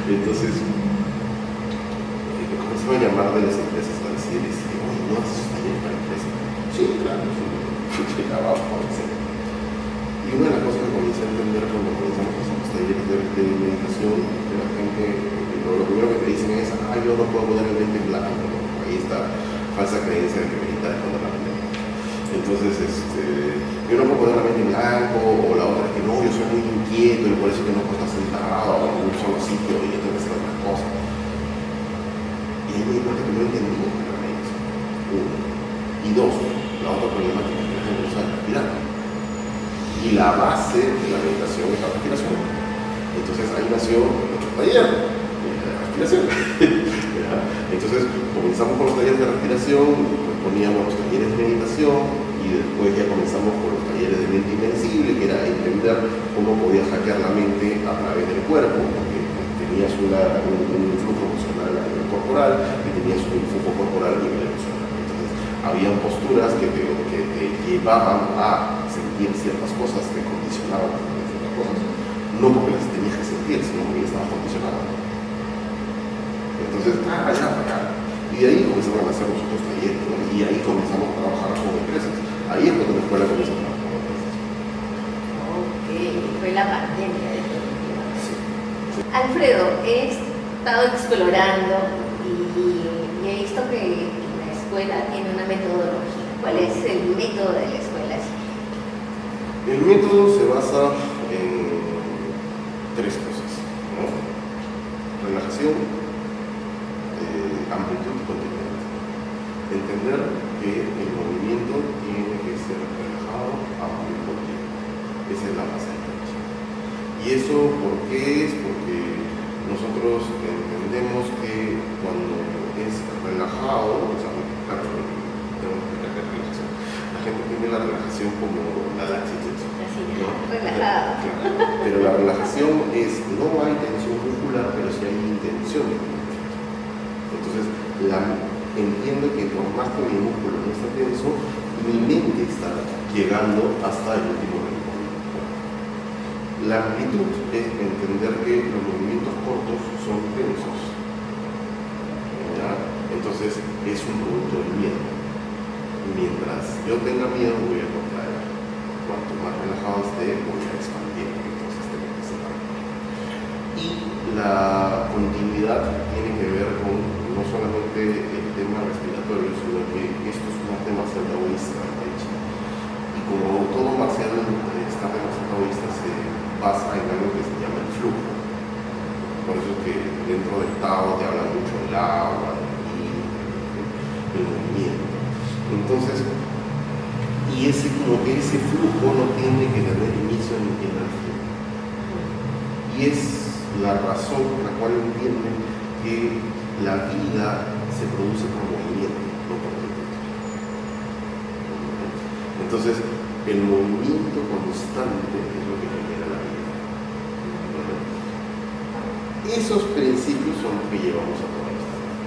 Entonces, me comenzaron a llamar de las empresas para decirles, oye, ¿no haces talleres para empresas? Sí, claro, sí, trabajo, etc. Y una de las cosas que comencé a entender cuando comenzamos a hacer los talleres de meditación, de la gente, lo primero que te dicen es, yo no puedo poner el mente en blanco, ¿no? Ahí está falsa creencia de que meditar es poner la mente en blanco. Entonces, yo no puedo poner la mente en blanco, o la otra es que no, yo soy muy inquieto y por eso que no puedo estar sentado en un solo sitio y yo tengo que hacer otras cosas. Y ahí me di cuenta que no entendía la meditación, uno. Y dos, la otra problemática es que la gente no sabe respirar. Y la base de la meditación es la respiración. Entonces ahí nació nuestro taller de respiración. Entonces comenzamos con los talleres de respiración, pues poníamos los talleres de meditación y después ya comenzamos con los talleres de mente invencible, que era entender cómo podías hackear la mente a través del cuerpo, porque tenías un flujo emocional a nivel corporal y tenías un flujo corporal a nivel emocional. Entonces habían posturas que te llevaban a sentir ciertas cosas, te condicionaban a sentir ciertas cosas, no porque las tenías que sentir, sino porque estabas condicionado. Entonces, y de ahí comenzamos a hacer los otros talleres, ¿no? Y ahí comenzamos a trabajar con empresas. Ahí es cuando la escuela comienza a trabajar con empresas. Ok, fue la pandemia definitivamente. Sí. Alfredo, he estado explorando y he visto que la escuela tiene una metodología. ¿Cuál es el método de la escuela? El método se basa en tres cosas, ¿no? Relajación, amplitud y continuidad. Entender que el movimiento tiene que ser relajado, amplio y continuo. Esa es la base del Tai Chi. ¿Y eso por qué es? Porque nosotros entendemos que cuando es relajado, o sea, claro, tenemos que explicar qué es relajación. La gente entiende la relajación como la laxitud, ¿no? Relajado. Claro. Pero la relajación es, no hay tensión muscular, pero sí hay intención de movimiento. Entonces, entiendo que por más que mi músculo no está tenso, mi mente está llegando hasta el último rincón. La amplitud es entender que los movimientos cortos son tensos. ¿Ya? Entonces, es un producto del miedo. Mientras yo tenga miedo, voy a contraer. Cuanto más relajado esté, voy a expandir. Entonces, tengo que separar. Y la continuidad tiene que ver con no solamente el tema respiratorio, sino que esto es un arte marcial taoísta, de hecho. Y como todo marcial, este arte marcial taoísta se basa en algo que se llama el flujo. Por eso es que dentro del Tao te habla mucho del agua, del movimiento. Entonces, y ese flujo no tiene que tener inicio ni final. Y es la razón por la cual entienden que la vida se produce por movimiento, no por tiempo. Entonces, el movimiento constante es lo que genera la vida. Esos principios son los que llevamos a toda esta vida.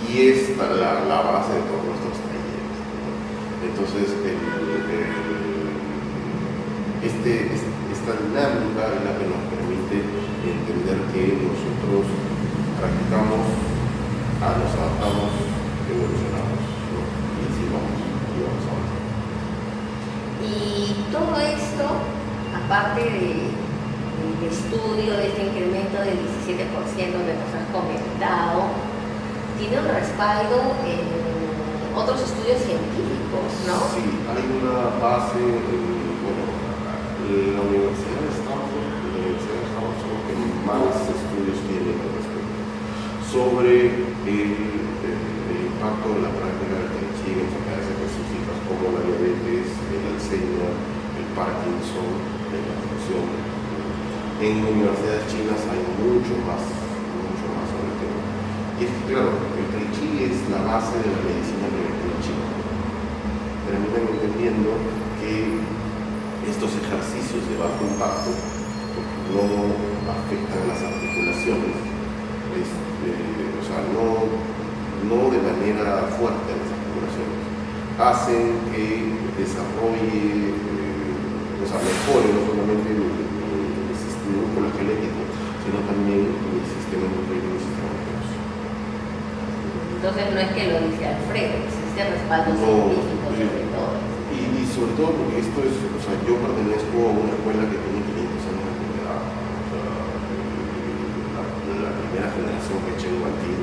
Y es la base de todos nuestros talleres. Entonces, esta dinámica es la que nos permite entender que nosotros practicamos, nos adaptamos, evolucionamos, ¿no? Y así vamos avanzando. Y todo esto, aparte del estudio de este incremento del 17% que nos han comentado, tiene un respaldo en otros estudios científicos, ¿no? Sí, hay una base, la Universidad de Stanford son los que más estudios tienen al respecto sobre el impacto de la práctica del Tai Chi en enfermedades específicas como la diabetes, el Alzheimer, el Parkinson, la hipertensión. En universidades chinas hay mucho más sobre el tema. Y es que, claro, el Tai Chi es la base de la medicina preventiva china. Terminan entendiendo que estos ejercicios de bajo impacto no afectan las articulaciones, no de manera fuerte a las articulaciones, hacen que desarrolle, mejore no solamente el sistema esquelético, sino también el sistema endocrino y el sistema nervioso. Entonces no es que lo dice Alfredo, existe respaldo científico sobre todo. Y sobre todo porque esto es, yo pertenezco a una escuela que tiene 500 años de antigüedad. La primera generación que Chen Guantin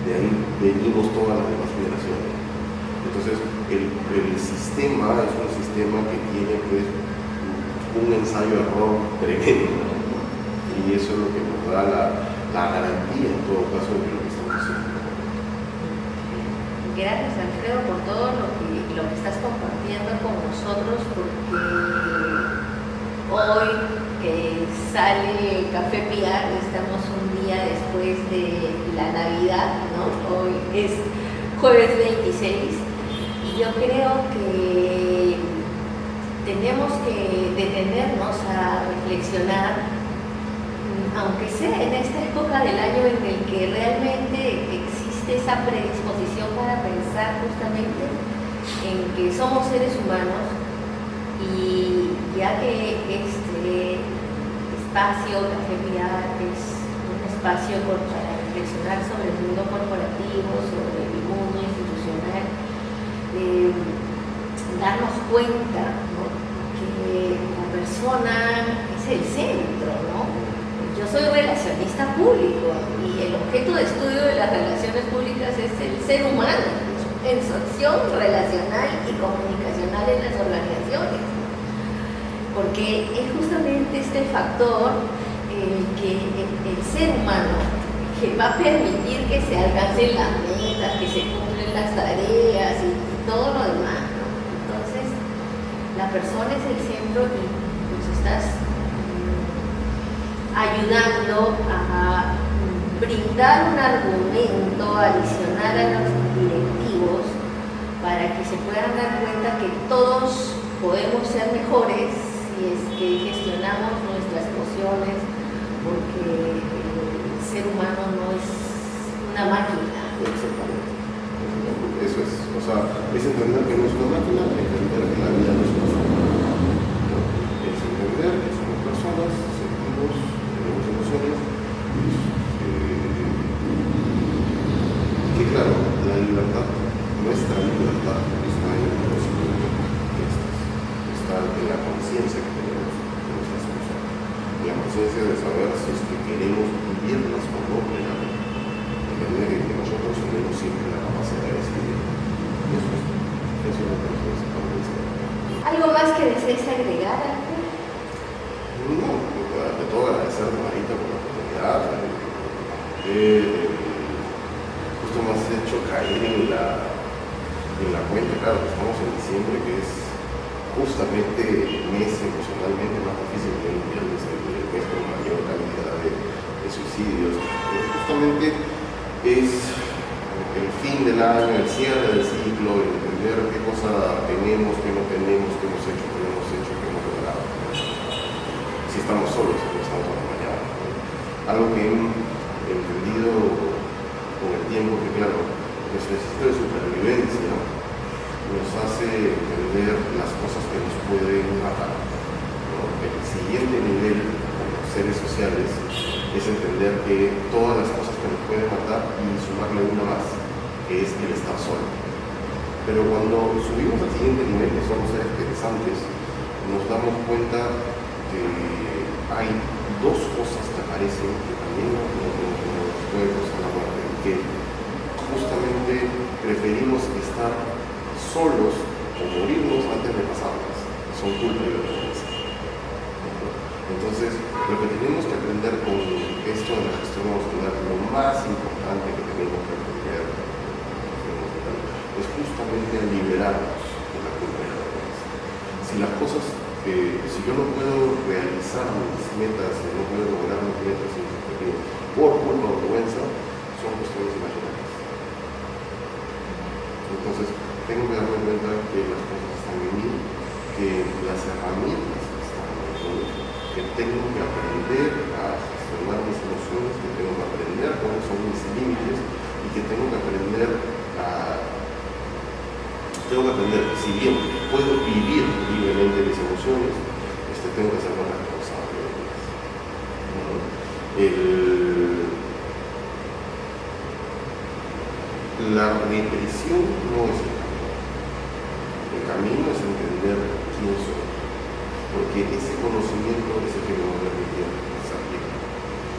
de ahí venimos todas las demás generaciones. Entonces, el sistema es un sistema que tiene pues un ensayo-error tremendo, ¿no? Y eso es lo que nos da la garantía en todo caso de que lo que estamos haciendo. Gracias, Alfredo, por todo lo que estás compartiendo con nosotros, porque hoy que sale Café PR, estamos un día después de la Navidad, ¿no? Hoy es jueves 26 y yo creo que tenemos que detenernos a reflexionar, aunque sea en esta época del año en el que realmente existe esa predisposición para pensar justamente en que somos seres humanos, y ya que este espacio Café PR es un espacio para reflexionar sobre el mundo corporativo, sobre el mundo institucional, darnos cuenta, ¿no?, que la persona es el centro, ¿no? Yo soy relacionista público y el objeto de estudio de las relaciones públicas es el ser humano en su acción relacional y comunicacional en las organizaciones, porque es justamente este factor el ser humano que va a permitir que se alcancen las metas, que se cumplen las tareas y todo lo demás, ¿no? Entonces, la persona es el centro y nos estás ayudando a brindar un argumento adicional a los directivos para que se puedan dar cuenta que todos podemos ser mejores si es que gestionamos nuestras emociones, porque el ser humano no es una máquina. Exactamente. Eso es, es entender que no es una máquina, es entender que la vida no es una máquina, ¿no? Es entender que somos personas, sentimos, tenemos emociones, que claro, la libertad, nuestra libertad está en el conocimiento de estas, está en la conciencia que tenemos de nuestras emociones, la conciencia de saber si es que queremos vivirlas o no plenamente, entender que nosotros tenemos siempre la capacidad de decidir. Eso es lo que nos hace. ¿Algo más que desees agregar, Alfredo? No, de todo agradecer a Marita por la oportunidad. Justo me has hecho caer en la cuenta, claro, que estamos en diciembre, que es justamente el mes emocionalmente más difícil que el viernes, el mes con mayor cantidad de suicidios. Justamente es el fin del año, el cierre del ciclo, el entender qué cosa tenemos, qué no tenemos, qué hemos hecho, qué no hemos hecho, qué hemos logrado. Si estamos solos, si no estamos acompañados. Algo que he entendido con el tiempo, que claro, nuestro instinto de supervivencia nos hace entender las cosas que nos pueden matar, ¿no? El siguiente nivel como seres sociales es entender que todas las cosas que nos pueden matar y sumarle una más, que es el estar solo. Pero cuando subimos al siguiente nivel, que son los seres pensantes, nos damos cuenta que hay dos cosas que aparecen que también nos pueden causar la muerte, que justamente preferimos estar solos o morirnos antes de pasarlas. Son culpa y vergüenza. Entonces, lo que tenemos que aprender con esto de la gestión emocional, lo más importante que tenemos que aprender es justamente liberarnos de la culpa y la vergüenza. Si las cosas, si yo no puedo realizar mis metas, si no puedo lograr mis metas y mis objetivos por culpa o vergüenza, son cuestiones imaginarias. Entonces, tengo que darme cuenta que las cosas están en mí, que las herramientas están en mí, que tengo que aprender a gestionar mis emociones, que tengo que aprender cuáles son mis límites y que tengo que aprender que si bien puedo vivir libremente mis emociones, tengo que ser más responsable de ellas. La represión no es el camino. El camino es entender quién soy, porque ese conocimiento es el que me va a permitir ser libre.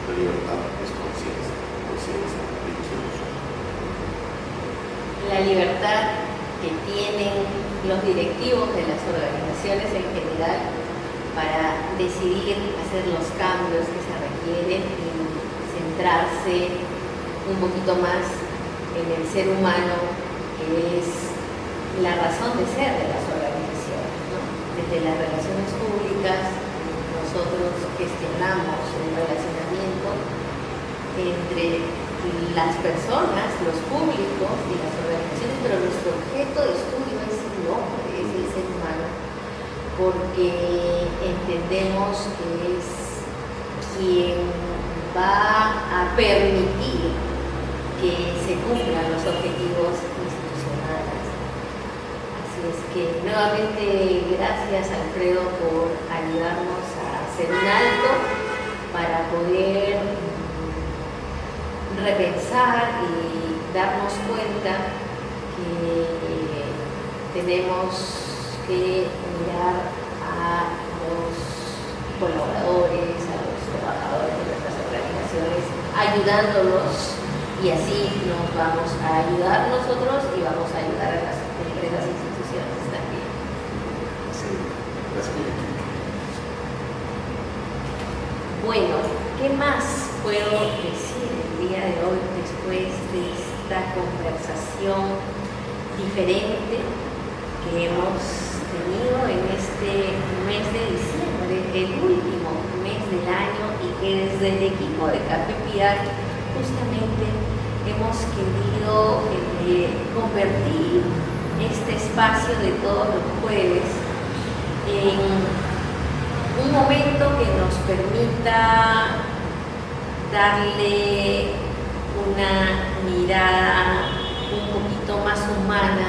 La libertad es conciencia, ilusión. La libertad que tienen los directivos de las organizaciones en general para decidir hacer los cambios que se requieren y centrarse un poquito más en el ser humano, que es la razón de ser de las organizaciones, ¿no? Desde las relaciones públicas, nosotros gestionamos el relacionamiento entre las personas, los públicos y las organizaciones, pero nuestro objeto de estudio es el hombre, es el ser humano, porque entendemos que es quien va a permitir que se cumplan los objetivos institucionales. Así es que nuevamente gracias, Alfredo, por ayudarnos a hacer un alto para poder repensar y darnos cuenta que tenemos que mirar a los colaboradores, a los trabajadores de nuestras organizaciones, ayudándolos, y así nos vamos a ayudar nosotros y vamos a ayudar a las empresas e instituciones también. Sí, gracias. Bueno, ¿qué más puedo decir el día de hoy después de esta conversación diferente que hemos tenido en este mes de diciembre, el último mes del año, y que desde el equipo de Café PR justamente hemos querido convertir este espacio de todos los jueves en un momento que nos permita darle una mirada un poquito más humana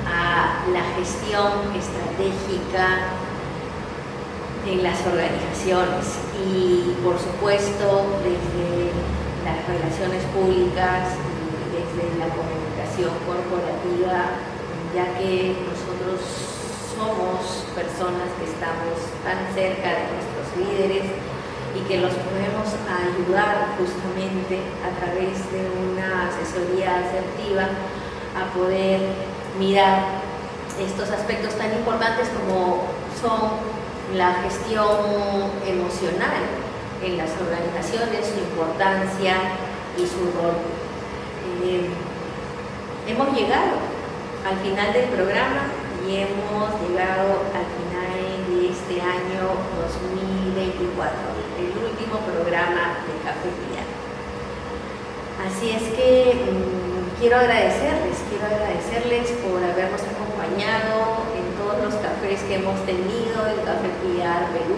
a la gestión estratégica en las organizaciones y, por supuesto, desde las relaciones públicas y desde la comunicación corporativa, ya que nosotros somos personas que estamos tan cerca de nuestros líderes y que los podemos ayudar justamente a través de una asesoría asertiva a poder mirar estos aspectos tan importantes como son la gestión emocional en las organizaciones, su importancia y su rol. Hemos llegado al final del programa y hemos llegado al final de este año 2024, el último programa de Café Piar. Así es que quiero agradecerles por habernos acompañado en todos los cafés que hemos tenido, en Café Piar Perú,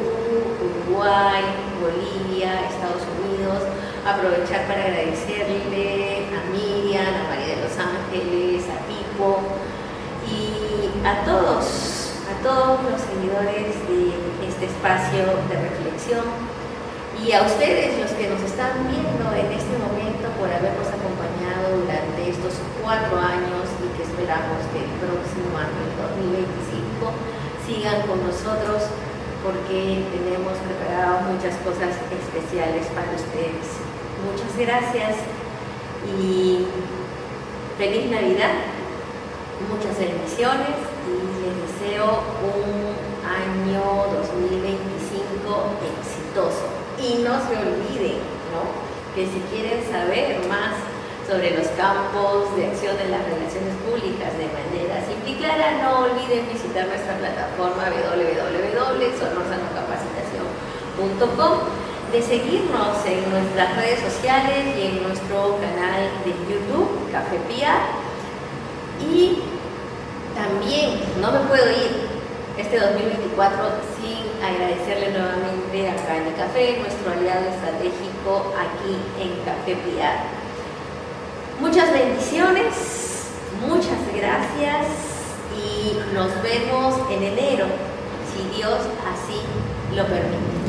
Uruguay, Bolivia, Estados Unidos. Aprovechar para agradecerle a Miriam, a María de los Ángeles, a Pipo y a todos los seguidores de este espacio de reflexión, y a ustedes, los que nos están viendo en este momento, por habernos acompañado durante estos 4 años, y que esperamos que el próximo año, el 2025, sigan con nosotros, porque tenemos preparadas muchas cosas especiales para ustedes. Muchas gracias y feliz Navidad, muchas bendiciones, y les deseo un año 2025 exitoso. Y no se olviden, ¿no?, que si quieren saber más sobre los campos de acción de las relaciones públicas de manera simple y clara, no olviden visitar nuestra plataforma www.sonorzanocapacitación.com, de seguirnos en nuestras redes sociales y en nuestro canal de YouTube, Café Piar. Y también no me puedo ir este 2024 sin agradecerle nuevamente a Cani Café, nuestro aliado estratégico aquí en Café Piar. Muchas bendiciones, muchas gracias, y nos vemos en enero, si Dios así lo permite.